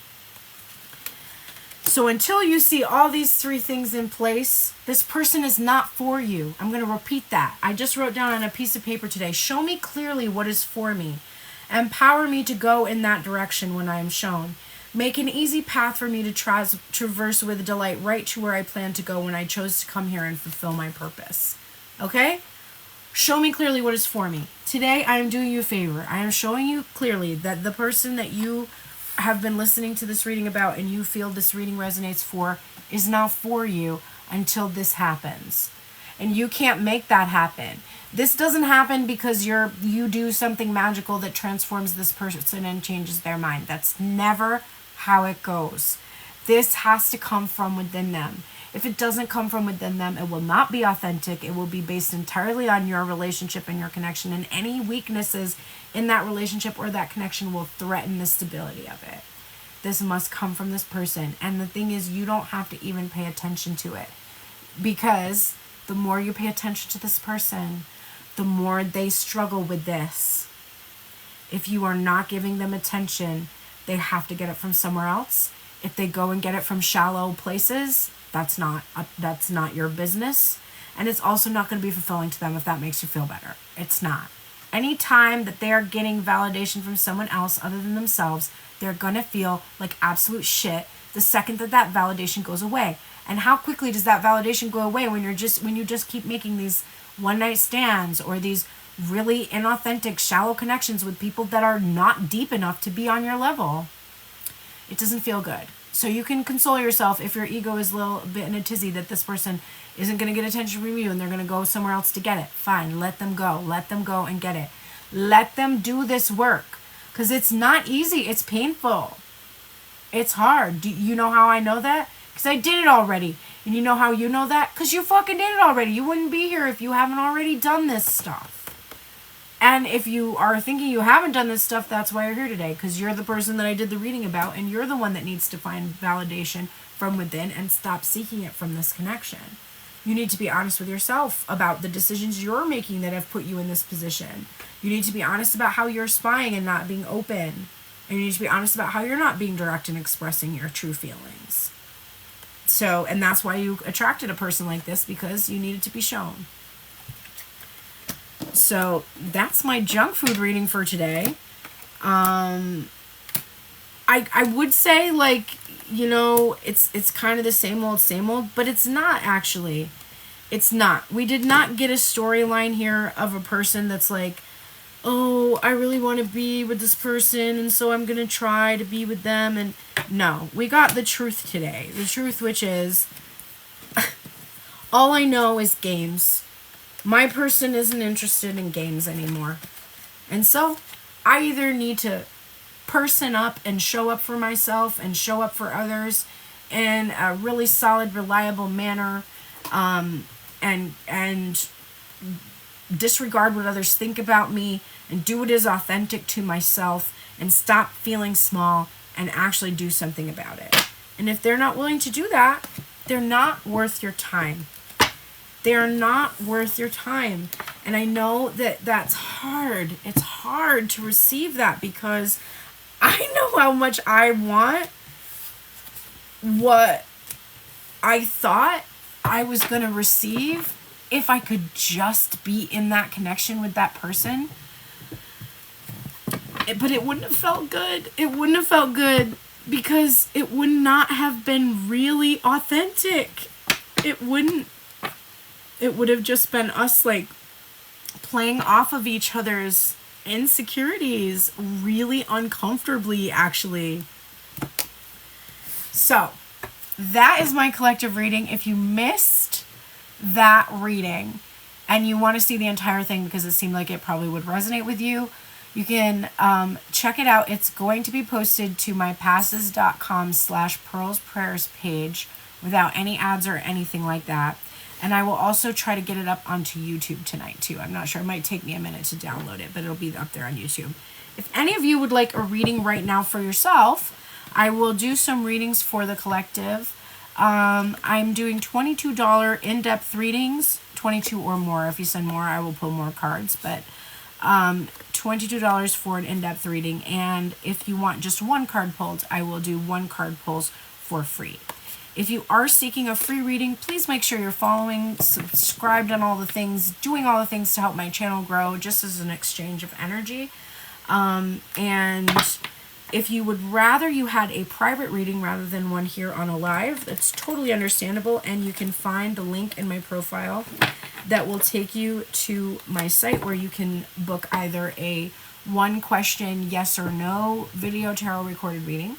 So until you see all these three things in place, this person is not for you. I'm going to repeat that. I just wrote down on a piece of paper today, show me clearly what is for me. Empower me to go in that direction when I am shown. Make an easy path for me to traverse with delight right to where I plan to go when I chose to come here and fulfill my purpose. Okay? Show me clearly what is for me. Today, I am doing you a favor. I am showing you clearly that the person that you have been listening to this reading about and you feel this reading resonates for is not for you until this happens. And you can't make that happen. This doesn't happen because you do something magical that transforms this person and changes their mind. That's never how it goes. This has to come from within them. If it doesn't come from within them, it will not be authentic. It will be based entirely on your relationship and your connection, and any weaknesses in that relationship or that connection will threaten the stability of it. This must come from this person. And the thing is, you don't have to even pay attention to it, because the more you pay attention to this person, the more they struggle with this. If you are not giving them attention, they have to get it from somewhere else. If they go and get it from shallow places, that's not your business. And it's also not going to be fulfilling to them if that makes you feel better. It's not. Anytime that they are getting validation from someone else other than themselves, they're going to feel like absolute shit the second that validation goes away. And how quickly does that validation go away when you just keep making these one-night stands or these really inauthentic, shallow connections with people that are not deep enough to be on your level. It doesn't feel good. So you can console yourself if your ego is a little bit in a tizzy that this person isn't going to get attention from you and they're going to go somewhere else to get it. Fine, let them go. Let them go and get it. Let them do this work, because it's not easy. It's painful. It's hard. Do you know how I know that? Because I did it already. And you know how you know that? Because you fucking did it already. You wouldn't be here if you haven't already done this stuff. And if you are thinking you haven't done this stuff, that's why you're here today. Because you're the person that I did the reading about, and you're the one that needs to find validation from within and stop seeking it from this connection. You need to be honest with yourself about the decisions you're making that have put you in this position. You need to be honest about how you're spying and not being open. And you need to be honest about how you're not being direct and expressing your true feelings. So, and that's why you attracted a person like this, because you needed to be shown. So that's my junk food reading for today. I would say, like, you know, it's kind of the same old, but it's not actually. It's not. We did not get a storyline here of a person that's like, oh, I really want to be with this person, and so I'm going to try to be with them. And no, we got the truth today. The truth, which is, all I know is games. My person isn't interested in games anymore. And so I either need to person up and show up for myself and show up for others in a really solid, reliable manner, and disregard what others think about me and do what is authentic to myself and stop feeling small and actually do something about it. And if they're not willing to do that, they're not worth your time. They're not worth your time. And I know that that's hard. It's hard to receive that, because I know how much I want what I thought I was going to receive if I could just be in that connection with that person. But it wouldn't have felt good. It wouldn't have felt good because it would not have been really authentic. It wouldn't. It would have just been us, like, playing off of each other's insecurities really uncomfortably, actually. So, that is my collective reading. If you missed that reading and you want to see the entire thing because it seemed like it probably would resonate with you, you can check it out. It's going to be posted to my passes.com/pearlsprayers page without any ads or anything like that. And I will also try to get it up onto YouTube tonight too. I'm not sure. It might take me a minute to download it, but it'll be up there on YouTube. If any of you would like a reading right now for yourself, I will do some readings for the collective. I'm doing $22 in-depth readings, 22 or more. If you send more, I will pull more cards, but $22 for an in-depth reading. And if you want just one card pulled, I will do one card pulls for free. If you are seeking a free reading, please make sure you're following, subscribed on all the things, doing all the things to help my channel grow, just as an exchange of energy. And if you would rather you had a private reading rather than one here on a live, that's totally understandable. And you can find the link in my profile that will take you to my site where you can book either a one question yes or no video tarot recorded reading,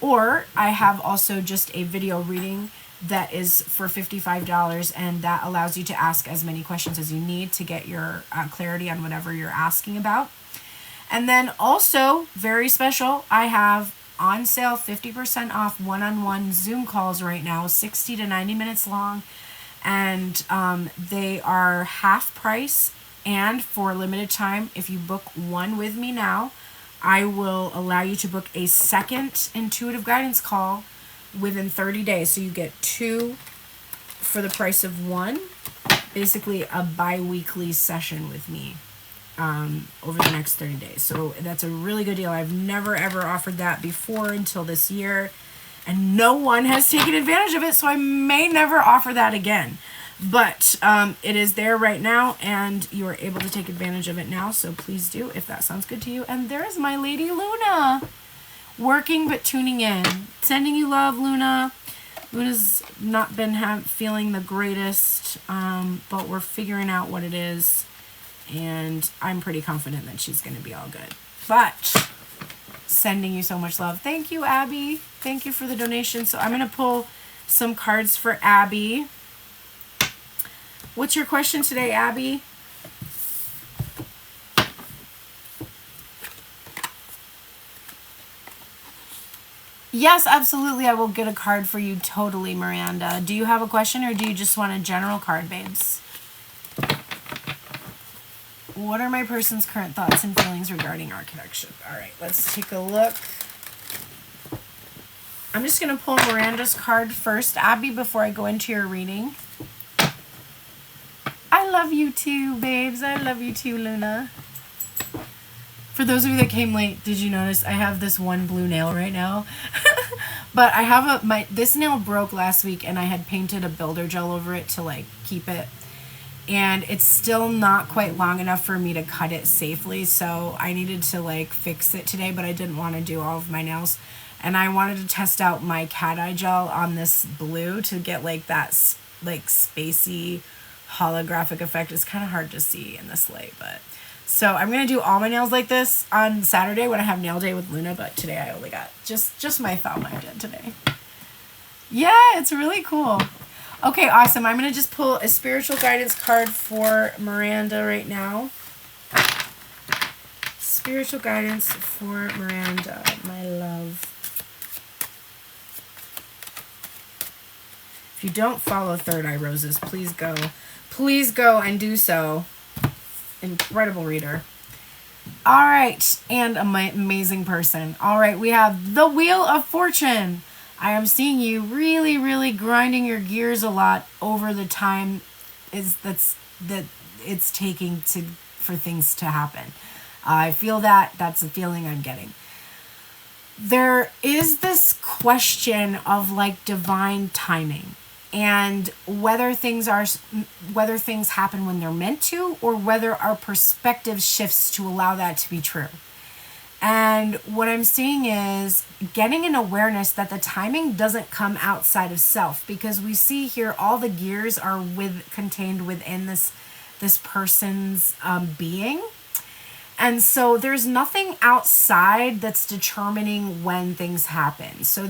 or I have also just a video reading that is for $55, and that allows you to ask as many questions as you need to get your clarity on whatever you're asking about. And then also, very special, I have on sale 50% off one-on-one Zoom calls right now, 60 to 90 minutes long. And they are half price, and for a limited time, if you book one with me now, I will allow you to book a second intuitive guidance call within 30 days. So you get two for the price of one, basically a bi-weekly session with me over the next 30 days. So that's a really good deal. I've never ever offered that before until this year, and no one has taken advantage of it, so I may never offer that again. But it is there right now, and you are able to take advantage of it now, so please do if that sounds good to you. And there's my lady Luna, working but tuning in. Sending you love, Luna. Luna's not been feeling the greatest, but we're figuring out what it is, and I'm pretty confident that she's going to be all good. But sending you so much love. Thank you, Abby. Thank you for the donation. So I'm going to pull some cards for Abby. What's your question today, Abby? Yes, absolutely. I will get a card for you. Totally, Miranda. Do you have a question, or do you just want a general card, babes? What are my person's current thoughts and feelings regarding our connection? All right, let's take a look. I'm just going to pull Miranda's card first, Abby, before I go into your reading. I love you too, babes. I love you too, Luna. For those of you that came late, did you notice I have this one blue nail right now? But I have this nail broke last week, and I had painted a builder gel over it to like keep it. And it's still not quite long enough for me to cut it safely, so I needed to like fix it today, but I didn't want to do all of my nails. And I wanted to test out my cat eye gel on this blue to get like that like spacey holographic effect. It's kind of hard to see in this light, but so I'm gonna do all my nails like this on Saturday when I have nail day with Luna, but today I only got just my thumb I did today. Yeah, it's really cool. Okay, awesome. I'm gonna just pull a spiritual guidance card for Miranda right now. Spiritual guidance for Miranda, my love. If you don't follow Third Eye Roses, please go. Please go and do so. Incredible reader. All right, and an amazing person. All right, we have the Wheel of Fortune. I am seeing you really, really grinding your gears a lot over the time that it's taking for things to happen. I feel that's a feeling I'm getting. There is this question of like divine timing, and whether things happen when they're meant to, or whether our perspective shifts to allow that to be true. And what I'm seeing is getting an awareness that the timing doesn't come outside of self, because we see here all the gears are contained within this person's being. And so there's nothing outside that's determining when things happen. So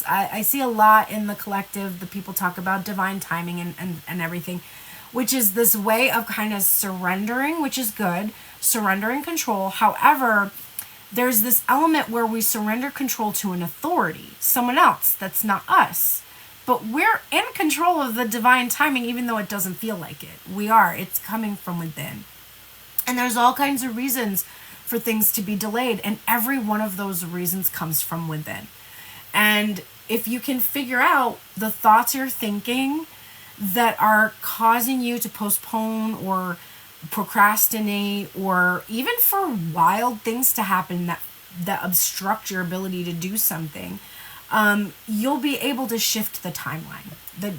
I see a lot in the collective, the people talk about divine timing and everything, which is this way of kind of surrendering, which is good, surrendering control. However, there's this element where we surrender control to an authority, someone else that's not us. But we're in control of the divine timing, even though it doesn't feel like it. We are. It's coming from within. And there's all kinds of reasons for things to be delayed, and every one of those reasons comes from within. And if you can figure out the thoughts you're thinking that are causing you to postpone or procrastinate, or even for wild things to happen that obstruct your ability to do something, you'll be able to shift the timeline. The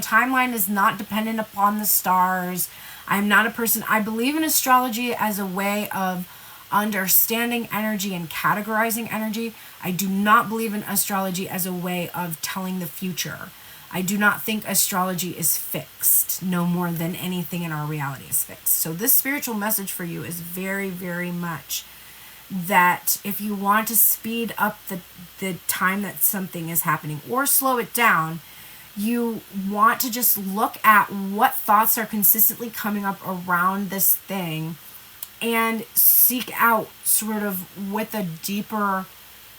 timeline is not dependent upon the stars. I'm not a person. I believe in astrology as a way of understanding energy and categorizing energy. I do not believe in astrology as a way of telling the future. I do not think astrology is fixed, no more than anything in our reality is fixed. So this spiritual message for you is very, very much that if you want to speed up the time that something is happening or slow it down, you want to just look at what thoughts are consistently coming up around this thing and seek out sort of what the deeper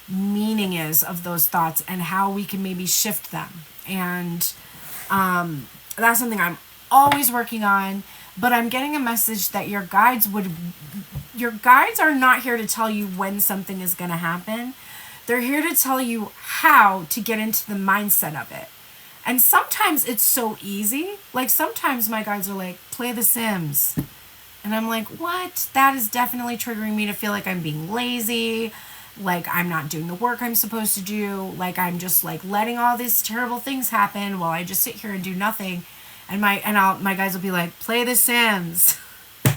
meaning is of those thoughts and how we can maybe shift them. And that's something I'm always working on, but I'm getting a message that your guides are not here to tell you when something is going to happen. They're here to tell you how to get into the mindset of it. And sometimes it's so easy. Like sometimes my guides are like, play The Sims. And I'm like, what? That is definitely triggering me to feel like I'm being lazy, like I'm not doing the work I'm supposed to do, like I'm just like letting all these terrible things happen while I just sit here and do nothing. And my guys will be like, play The Sims. I'll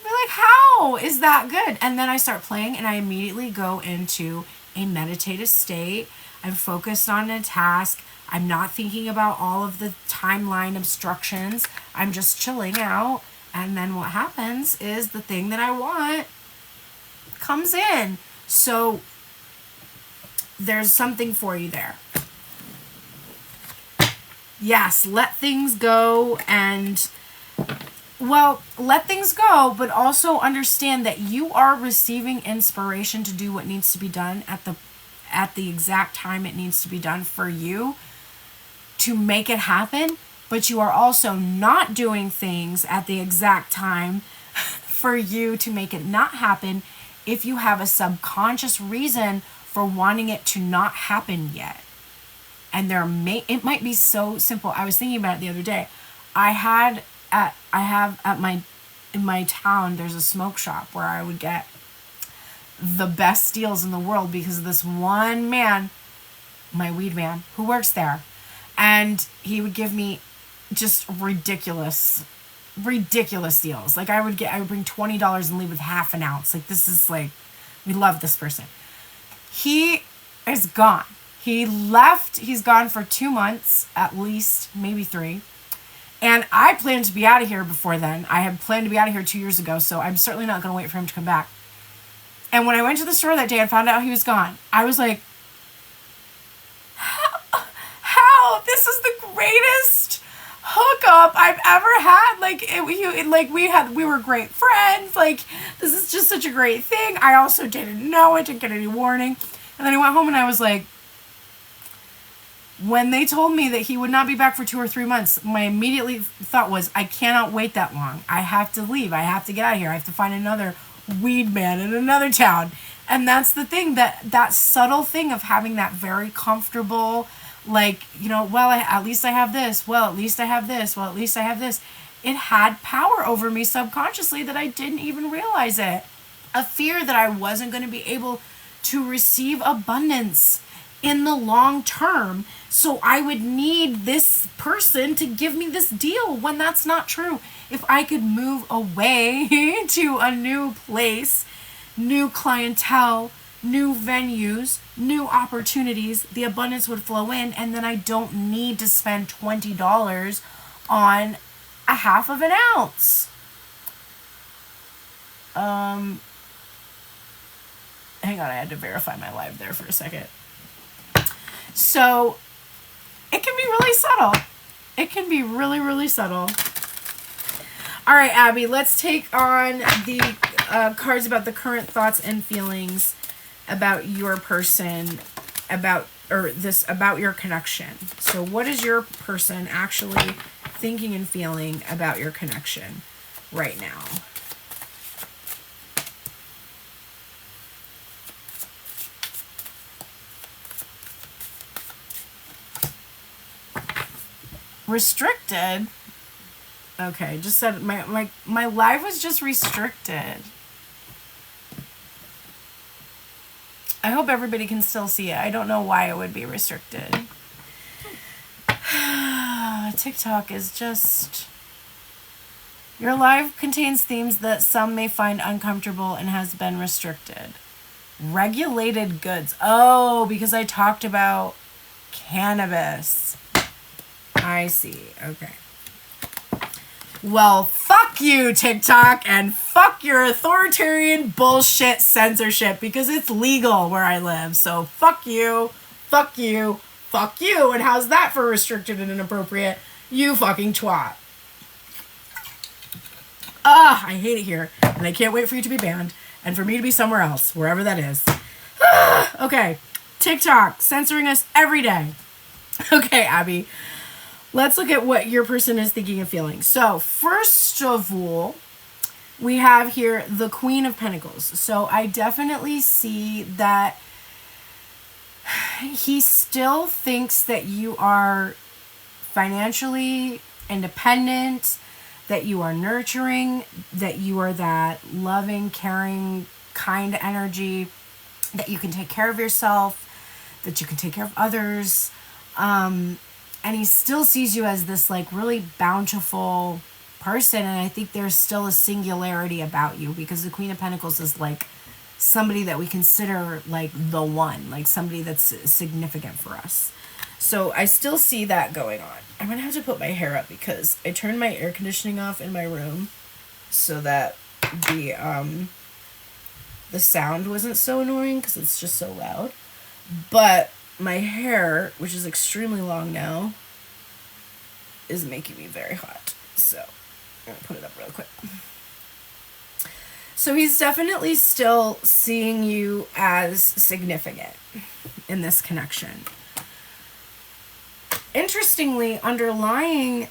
be like, how is that good? And then I start playing and I immediately go into a meditative state. I'm focused on a task. I'm not thinking about all of the timeline obstructions. I'm just chilling out. And then what happens is the thing that I want comes in. So there's something for you there. Yes, let things go and, well, let things go, but also understand that you are receiving inspiration to do what needs to be done at the exact time it needs to be done for you to make it happen, but you are also not doing things at the exact time for you to make it not happen if you have a subconscious reason for wanting it to not happen yet. And it might be so simple. I was thinking about it the other day. In my town, there's a smoke shop where I would get the best deals in the world because of this one man, my weed man, who works there. And he would give me just ridiculous deals. Like I would bring $20 and leave with half an ounce. Like this is like, we love this person. He is gone. He left. He's gone for 2 months, at least, maybe 3. And I planned to be out of here before then. I had planned to be out of here 2 years ago, so I'm certainly not going to wait for him to come back. And when I went to the store that day and found out he was gone, I was like, how? This is the greatest hookup I've ever had. We were great friends. Like, this is just such a great thing. I also didn't know it, didn't get any warning. And then I went home and I was like, when they told me that he would not be back for 2 or 3 months, my immediately thought was, I cannot wait that long. I have to leave. I have to get out of here. I have to find another weed man in another town. And that's the thing, that subtle thing of having that very comfortable, like, you know, well, at least I have this. Well, at least I have this. Well, at least I have this. It had power over me subconsciously that I didn't even realize it. A fear that I wasn't going to be able to receive abundance in the long term. So I would need this person to give me this deal when that's not true. If I could move away to a new place, new clientele, new venues, new opportunities, the abundance would flow in, and then I don't need to spend $20 on a half of an ounce. Hang on, I had to verify my live there for a second. So it can be really subtle. It can be really, really subtle. All right, Abby, let's take on the cards about the current thoughts and feelings about your person, about your connection. So what is your person actually thinking and feeling about your connection right now? Restricted? Okay, just said my live was just restricted. I hope everybody can still see it. I don't know why it would be restricted. TikTok is just... Your live contains themes that some may find uncomfortable and has been restricted. Regulated goods. Oh, because I talked about cannabis. I see. Okay. Well, fuck you, TikTok, and fuck your authoritarian bullshit censorship, because it's legal where I live. So fuck you, fuck you, fuck you. And how's that for restricted and inappropriate? You fucking twat. I hate it here, and I can't wait for you to be banned and for me to be somewhere else, wherever that is. Okay, TikTok censoring us every day. Okay, Abby. Let's look at what your person is thinking and feeling. So, first of all, we have here the Queen of Pentacles. So, I definitely see that he still thinks that you are financially independent, that you are nurturing, that you are that loving, caring, kind energy, that you can take care of yourself, that you can take care of others. And he still sees you as this like really bountiful person. And I think there's still a singularity about you, because the Queen of Pentacles is like somebody that we consider like the one, like somebody that's significant for us. So I still see that going on. I'm going to have to put my hair up because I turned my air conditioning off in my room so that the sound wasn't so annoying because it's just so loud. But my hair, which is extremely long now, is making me very hot. So I'm going to put it up real quick. So he's definitely still seeing you as significant in this connection. Interestingly, underlying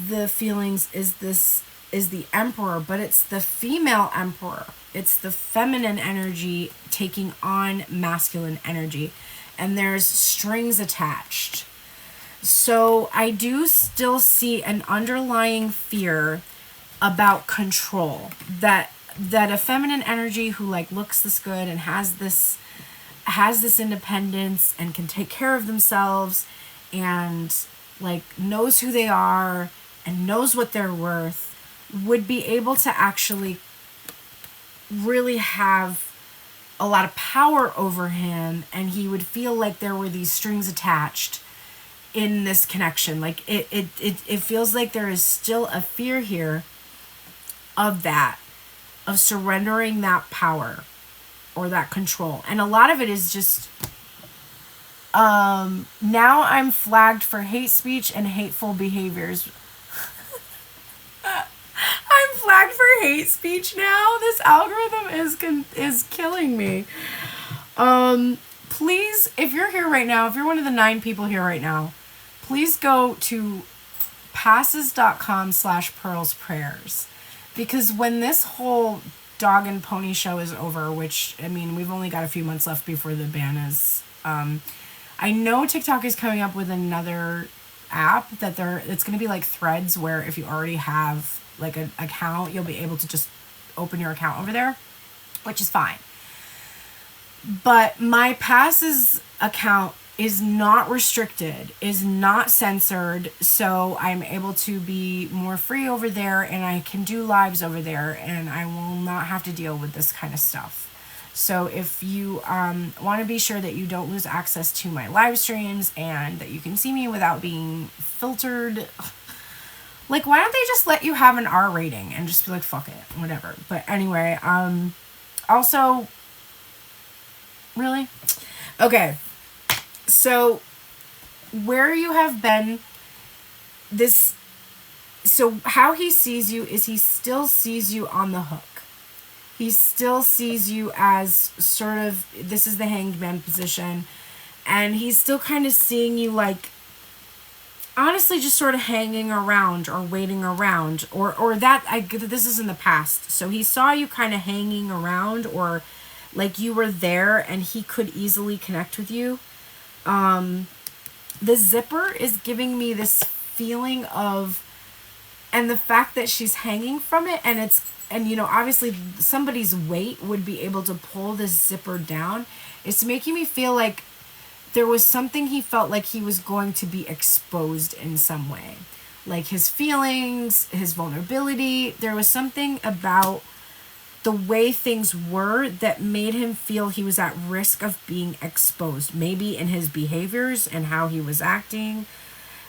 the feelings is the Emperor, but it's the female Emperor. It's the feminine energy taking on masculine energy, and there's strings attached. So I do still see an underlying fear about control, that a feminine energy who like looks this good and has this independence and can take care of themselves and like knows who they are and knows what they're worth, would be able to actually really have a lot of power over him, and he would feel like there were these strings attached in this connection. Like it feels like there is still a fear here of surrendering that power or that control. And a lot of it is just now I'm flagged for hate speech and hateful behaviors. I'm flagged for hate speech now. This algorithm is killing me. Please, if you're here right now, if you're one of the 9 people here right now, please go to passes.com/pearlsprayers, because when this whole dog and pony show is over, which, I mean, we've only got a few months left before the ban is, I know TikTok is coming up with another app that it's going to be like Threads, where if you already have like an account, you'll be able to just open your account over there, which is fine. But my Passes account is not restricted, is not censored, so I'm able to be more free over there, and I can do lives over there, and I will not have to deal with this kind of stuff. So if you want to be sure that you don't lose access to my live streams and that you can see me without being filtered, like, why don't they just let you have an R rating and just be like, fuck it, whatever. But anyway, also, really? Okay. So where you have been, so how he sees you is he still sees you on the hook. He still sees you as sort of, this is the Hanged Man position, and he's still kind of seeing you like, honestly, just sort of hanging around or waiting around, or this is in the past. So he saw you kind of hanging around, or like you were there and he could easily connect with you. The zipper is giving me this feeling of, and the fact that she's hanging from it, and you know, obviously somebody's weight would be able to pull this zipper down. It's making me feel like there was something he felt like he was going to be exposed in some way. Like his feelings, his vulnerability. There was something about the way things were that made him feel he was at risk of being exposed. Maybe in his behaviors and how he was acting.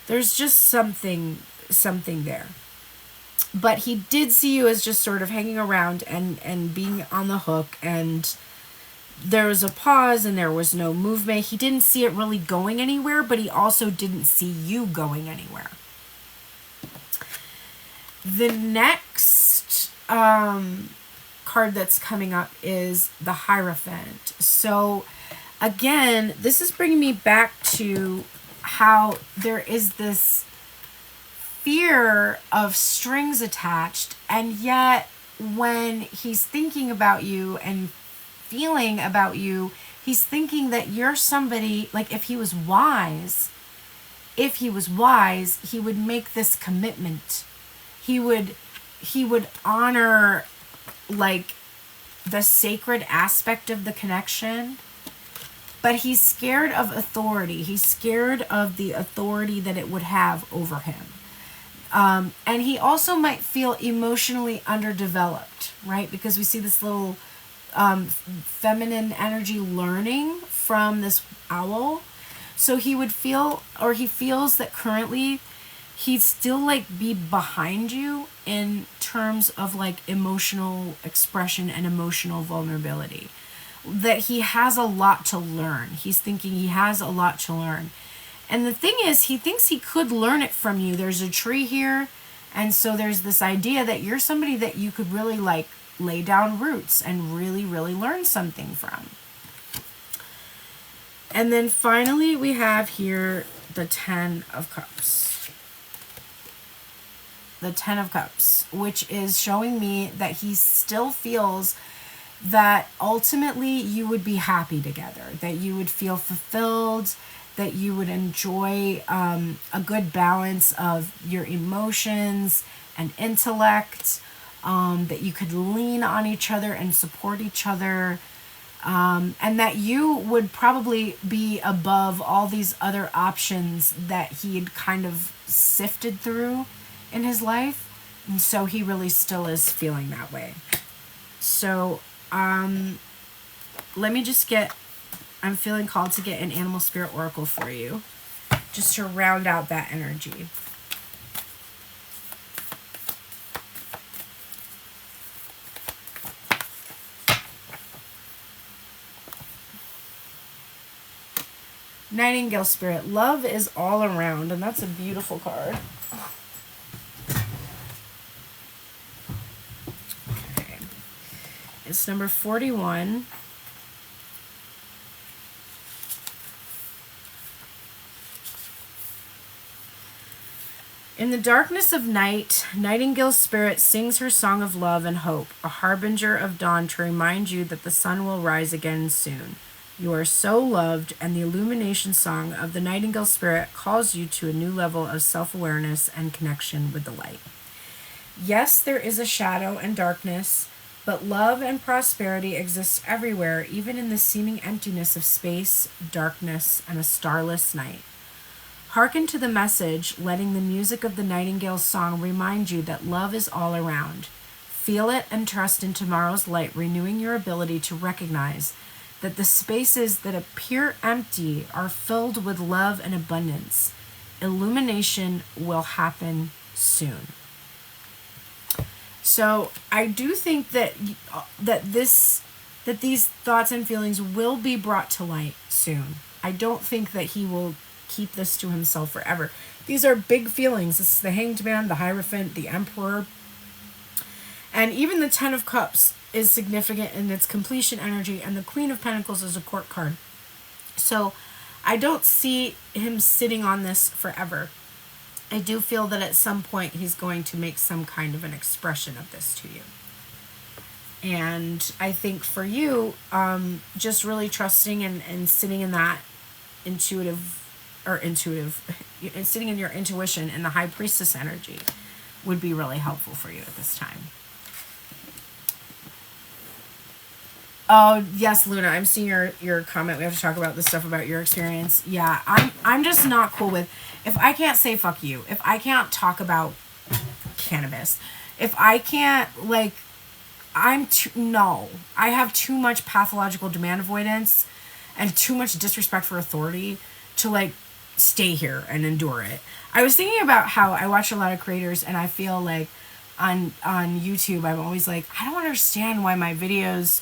There's just something there. But he did see you as just sort of hanging around and being on the hook, and there was a pause and there was no movement. He didn't see it really going anywhere, but he also didn't see you going anywhere. The next card that's coming up is the Hierophant. So again, this is bringing me back to how there is this fear of strings attached, and yet when he's thinking about you and feeling about you, he's thinking that you're somebody, like if he was wise, he would make this commitment. He would honor like the sacred aspect of the connection, but he's scared of authority. He's scared of the authority that it would have over him. And he also might feel emotionally underdeveloped, right? Because we see this little feminine energy learning from this owl. So he would feel, or he feels that currently he'd still like be behind you in terms of like emotional expression and emotional vulnerability. That he has a lot to learn. He's thinking he has a lot to learn. And the thing is, he thinks he could learn it from you. There's a tree here. And so there's this idea that you're somebody that you could really like lay down roots and really, really learn something from. And then finally we have here the Ten of Cups. The Ten of Cups, which is showing me that he still feels that ultimately you would be happy together, that you would feel fulfilled, that you would enjoy a good balance of your emotions and intellect, that you could lean on each other and support each other, and that you would probably be above all these other options that he had kind of sifted through in his life. And so he really still is feeling that way. So let me just get, I'm feeling called to get an animal spirit oracle for you, just to round out that energy. Nightingale spirit, love is all around, and that's a beautiful card. Okay. It's number 41. In the darkness of night, Nightingale's spirit sings her song of love and hope, a harbinger of dawn to remind you that the sun will rise again soon. You are so loved, and the illumination song of the Nightingale spirit calls you to a new level of self-awareness and connection with the light. Yes, there is a shadow and darkness, but love and prosperity exist everywhere, even in the seeming emptiness of space, darkness, and a starless night. Hearken to the message, letting the music of the Nightingale's song remind you that love is all around. Feel it and trust in tomorrow's light, renewing your ability to recognize that the spaces that appear empty are filled with love and abundance. Illumination will happen soon. So I do think that these thoughts and feelings will be brought to light soon. I don't think that he will keep this to himself forever. These are big feelings. This is the Hanged Man, the Hierophant, the Emperor. And even the Ten of Cups is significant in its completion energy, and the Queen of Pentacles is a court card. So I don't see him sitting on this forever. I do feel that at some point he's going to make some kind of an expression of this to you. And I think for you, just really trusting and sitting in that sitting in your intuition and the High Priestess energy would be really helpful for you at this time. Oh, yes, Luna, I'm seeing your comment. We have to talk about this stuff about your experience. Yeah, I'm just not cool with, if I can't say fuck you, if I can't talk about cannabis, if I can't, like, no. I have too much pathological demand avoidance and too much disrespect for authority to, like, stay here and endure it. I was thinking about how I watch a lot of creators, and I feel like on YouTube, I'm always like, I don't understand why my videos,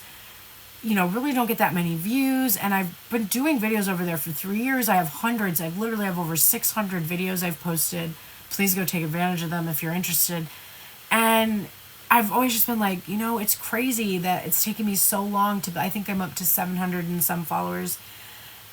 really don't get that many views. And I've been doing videos over there for 3 years. I have hundreds. I literally have over 600 videos I've posted. Please go take advantage of them if you're interested. And I've always just been like, it's crazy that it's taken me so long I think I'm up to 700 and some followers.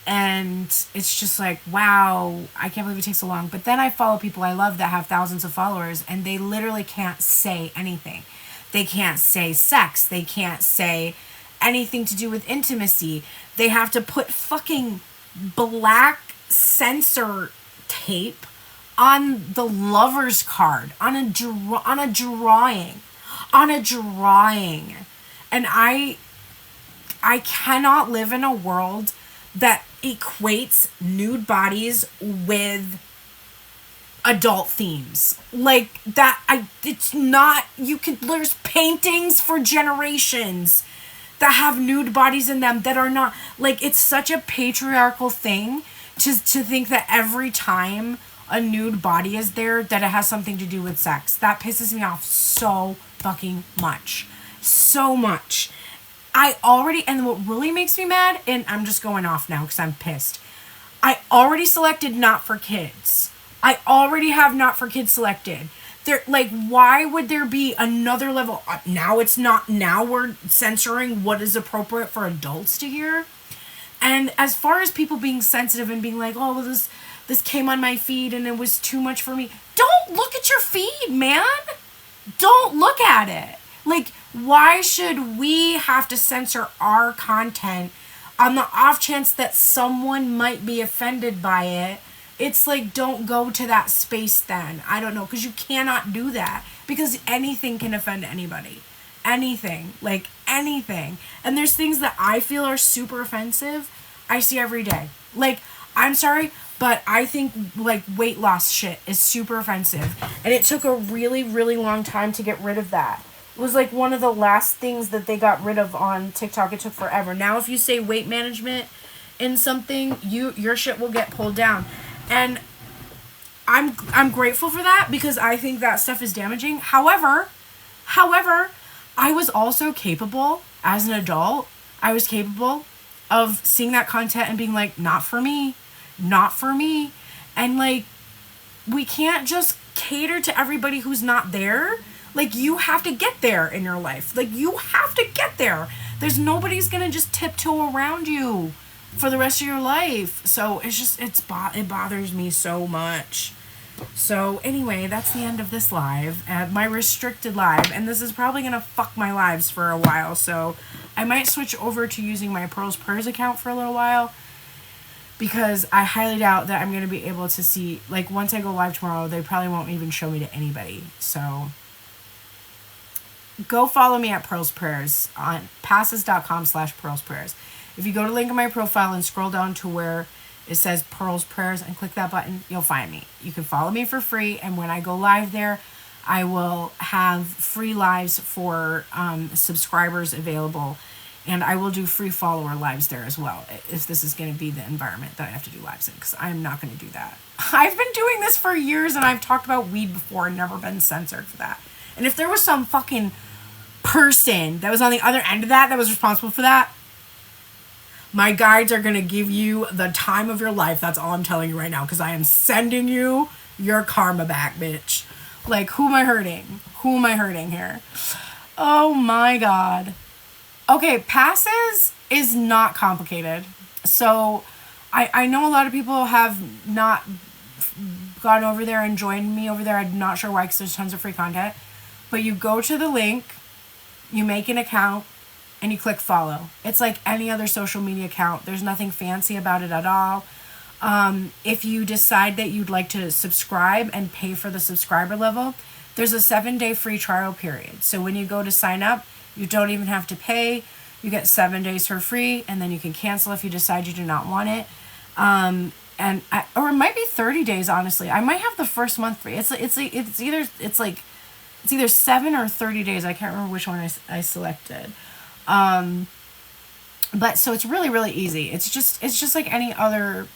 And it's just like, wow, I can't believe it takes so long. But then I follow people I love that have thousands of followers, and they literally can't say anything. They can't say sex. They can't say anything to do with intimacy. They have to put fucking black censor tape on the lover's card, on a drawing. And I cannot live in a world that equates nude bodies with adult themes like that. It's not, there's paintings for generations that have nude bodies in them that are not, like, it's such a patriarchal thing to think that every time a nude body is there that it has something to do with sex. That pisses me off so fucking much. So much. And what really makes me mad, and I'm just going off now because I'm pissed. I already selected not for kids. I already have not for kids selected. There, like, why would there be another level? Now it's not, now we're censoring what is appropriate for adults to hear. And as far as people being sensitive and being like, oh, well, this came on my feed and it was too much for me. Don't look at your feed, man. Don't look at it. Like, why should we have to censor our content on the off chance that someone might be offended by it? It's like, don't go to that space then. I don't know, because you cannot do that. Because anything can offend anybody. Anything. Like, anything. And there's things that I feel are super offensive I see every day. Like, I'm sorry, but I think, like, weight loss shit is super offensive. And it took a really, really long time to get rid of that. It was, like, one of the last things that they got rid of on TikTok. It took forever. Now, if you say weight management in something, your shit will get pulled down. And I'm grateful for that because I think that stuff is damaging. However, I was also capable, as an adult, I was capable of seeing that content and being like, not for me. Not for me. And, like, we can't just cater to everybody who's not there. Like, you have to get there in your life. Like, you have to get there. There's nobody's gonna just tiptoe around you for the rest of your life. So it's just, it bothers me so much. So anyway, that's the end of this live, my restricted live, and this is probably gonna fuck my lives for a while, so I might switch over to using my Pearl's Prayers account for a little while, because I highly doubt that I'm gonna be able to see, like, once I go live tomorrow, they probably won't even show me to anybody. So go follow me at Pearl's Prayers on passes.com/Pearl's Prayers. If you go to the link in my profile and scroll down to where it says Pearl's Prayers and click that button, you'll find me. You can follow me for free, and when I go live there, I will have free lives for subscribers available, and I will do free follower lives there as well, if this is going to be the environment that I have to do lives in, because I'm not going to do that. I've been doing this for years, and I've talked about weed before and never been censored for that. And if there was some fucking person that was on the other end of that was responsible for that, my guides are going to give you the time of your life. That's all I'm telling you right now, because I am sending you your karma back, bitch. Like, who am I hurting? Who am I hurting here? Oh my God. Okay, passes is not complicated. So I know a lot of people have not gone over there and joined me over there. I'm not sure why, because there's tons of free content. But you go to the link, you make an account, and you click follow. It's like any other social media account. There's nothing fancy about it at all. If you decide that you'd like to subscribe and pay for the subscriber level, there's a 7-day free trial period. So when you go to sign up, you don't even have to pay. You get 7 days for free, and then you can cancel if you decide you do not want it. Or it might be 30 days, honestly. I might have the first month free. It's either 7 or 30 days. I can't remember which one I selected. But so it's really, really easy. It's just like any other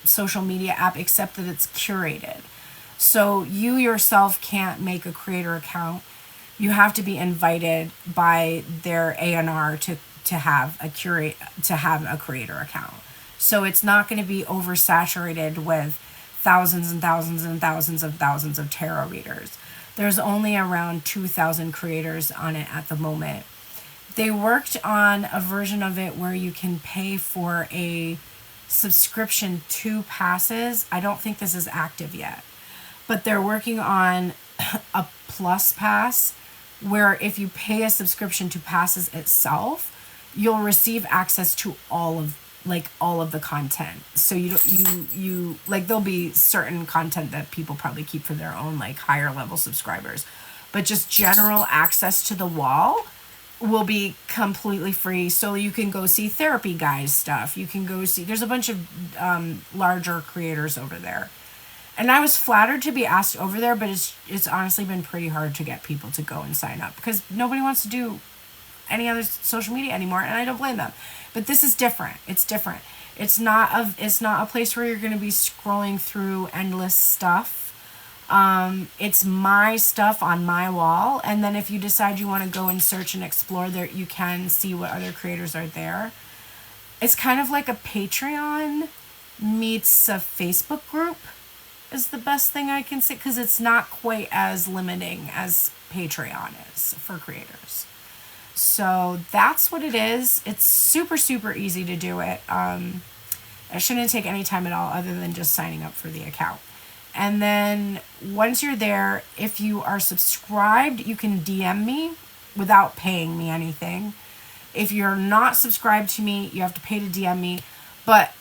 social media app, except that it's curated. So you yourself can't make a creator account. You have to be invited by their A&R to have a creator account. So it's not going to be oversaturated with thousands and thousands and thousands of tarot readers. There's only around 2,000 creators on it at the moment. They worked on a version of it where you can pay for a subscription to passes. I don't think this is active yet, but they're working on a plus pass where if you pay a subscription to passes itself, you'll receive access to all of the content. So you there'll be certain content that people probably keep for their own, like, higher level subscribers, but just general access to the wall will be completely free. So you can go see therapy guys stuff. You can go see, there's a bunch of larger creators over there. And I was flattered to be asked over there, but it's honestly been pretty hard to get people to go and sign up because nobody wants to do any other social media anymore, and I don't blame them. But this is different. It's different. It's not a place where you're going to be scrolling through endless stuff. It's my stuff on my wall, and then if you decide you want to go and search and explore there, you can see what other creators are there. It's kind of like a Patreon meets a Facebook group is the best thing I can say, because it's not quite as limiting as Patreon is for creators. So that's what it is. It's super, super easy to do it. It shouldn't take any time at all other than just signing up for the account. And then once you're there, if you are subscribed, you can DM me without paying me anything. If you're not subscribed to me, you have to pay to DM me. But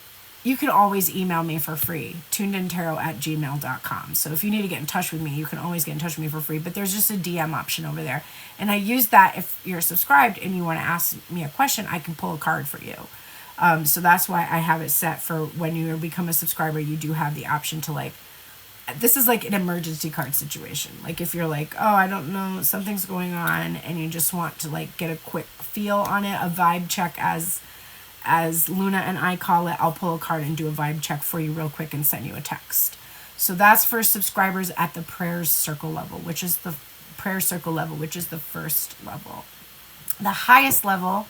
you can always email me for free, turnedintarot@gmail.com. So if you need to get in touch with me, you can always get in touch with me for free. But there's just a DM option over there. And I use that if you're subscribed and you want to ask me a question, I can pull a card for you. So that's why I have it set for when you become a subscriber, you do have the option to like, this is like an emergency card situation. Like if you're like, oh, I don't know, something's going on, and you just want to like get a quick feel on it, a vibe check as Luna and I call it, I'll pull a card and do a vibe check for you real quick and send you a text. So that's for subscribers at the prayers circle level, which is the prayer circle level, which is the first level. The highest level,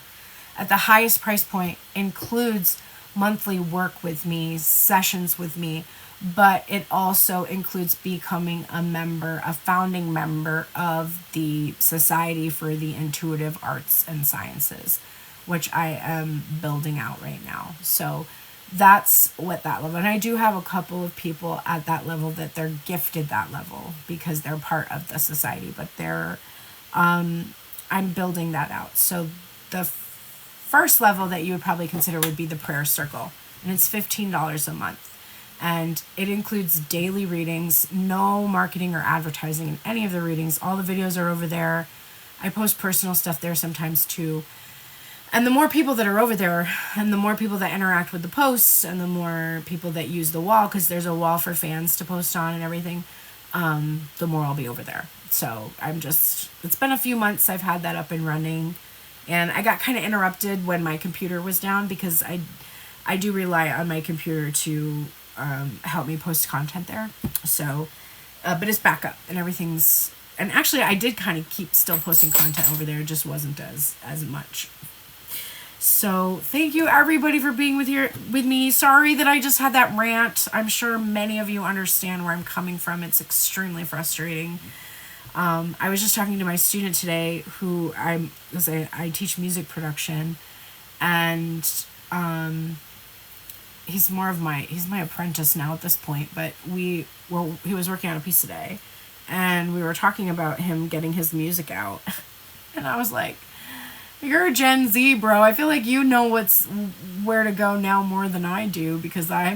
at the highest price point, includes monthly work with me, sessions with me, but it also includes becoming a member, a founding member of the Society for the Intuitive Arts and Sciences, which I am building out right now. So that's what that level. And I do have a couple of people at that level that they're gifted that level because they're part of the society, but I'm building that out. So the first level that you would probably consider would be the prayer circle, and it's $15 a month. And it includes daily readings, no marketing or advertising in any of the readings. All the videos are over there. I post personal stuff there sometimes too. And the more people that are over there, and the more people that interact with the posts, and the more people that use the wall, because there's a wall for fans to post on and everything, the more I'll be over there. So it's been a few months I've had that up and running. And I got kind of interrupted when my computer was down, because I do rely on my computer to help me post content there. So, but it's back up and everything's, and actually I did kind of keep still posting content over there. It just wasn't as much. So thank you everybody for being with me. Sorry that I just had that rant. I'm sure many of you understand where I'm coming from. It's extremely frustrating. I was just talking to my student today who I teach music production, and he's my apprentice now at this point, but he was working on a piece today, and we were talking about him getting his music out. And I was like, you're a Gen Z, bro. I feel like you know where to go now more than I do, because I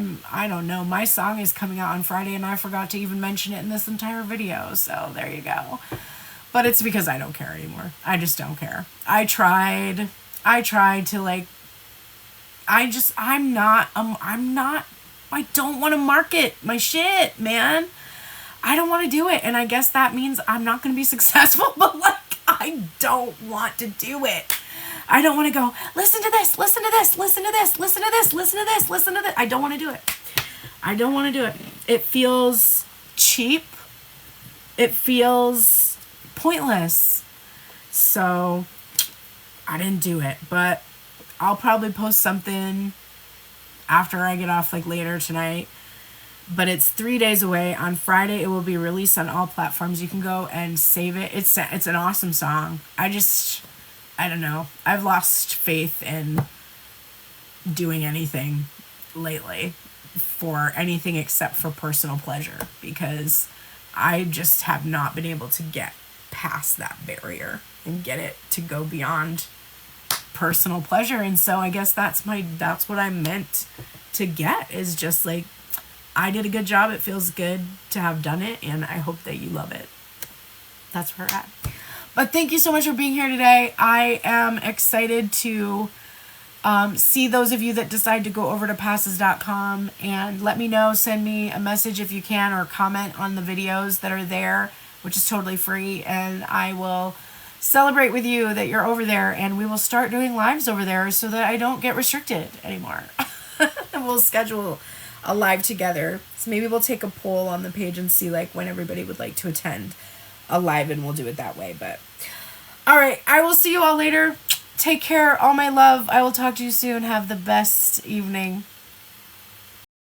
don't know. My song is coming out on Friday and I forgot to even mention it in this entire video. So there you go. But it's because I don't care anymore. I just don't care. I tried to like, I don't want to market my shit, man. I don't want to do it. And I guess that means I'm not going to be successful, but like, I don't want to do it. I don't want to go, listen to this, listen to this, listen to this, listen to this, listen to this, listen to this. I don't want to do it. I don't want to do it. It feels cheap. It feels pointless. So I didn't do it, but I'll probably post something after I get off, like later tonight. But it's 3 days away. On Friday, it will be released on all platforms. You can go and save it. It's an awesome song. I don't know. I've lost faith in doing anything lately for anything except for personal pleasure, because I just have not been able to get past that barrier and get it to go beyond personal pleasure. And so I guess that's what I'm meant to get, is just like, I did a good job. It feels good to have done it, and I hope that you love it. That's where we're at. But thank you so much for being here today. I am excited to see those of you that decide to go over to passes.com and let me know. Send me a message if you can, or comment on the videos that are there, which is totally free, and I will celebrate with you that you're over there, and we will start doing lives over there so that I don't get restricted anymore. We'll schedule a live together. So maybe we'll take a poll on the page and see like when everybody would like to attend a live, and we'll do it that way. But all right, I will see you all later. Take care. All my love. I will talk to you soon. Have the best evening.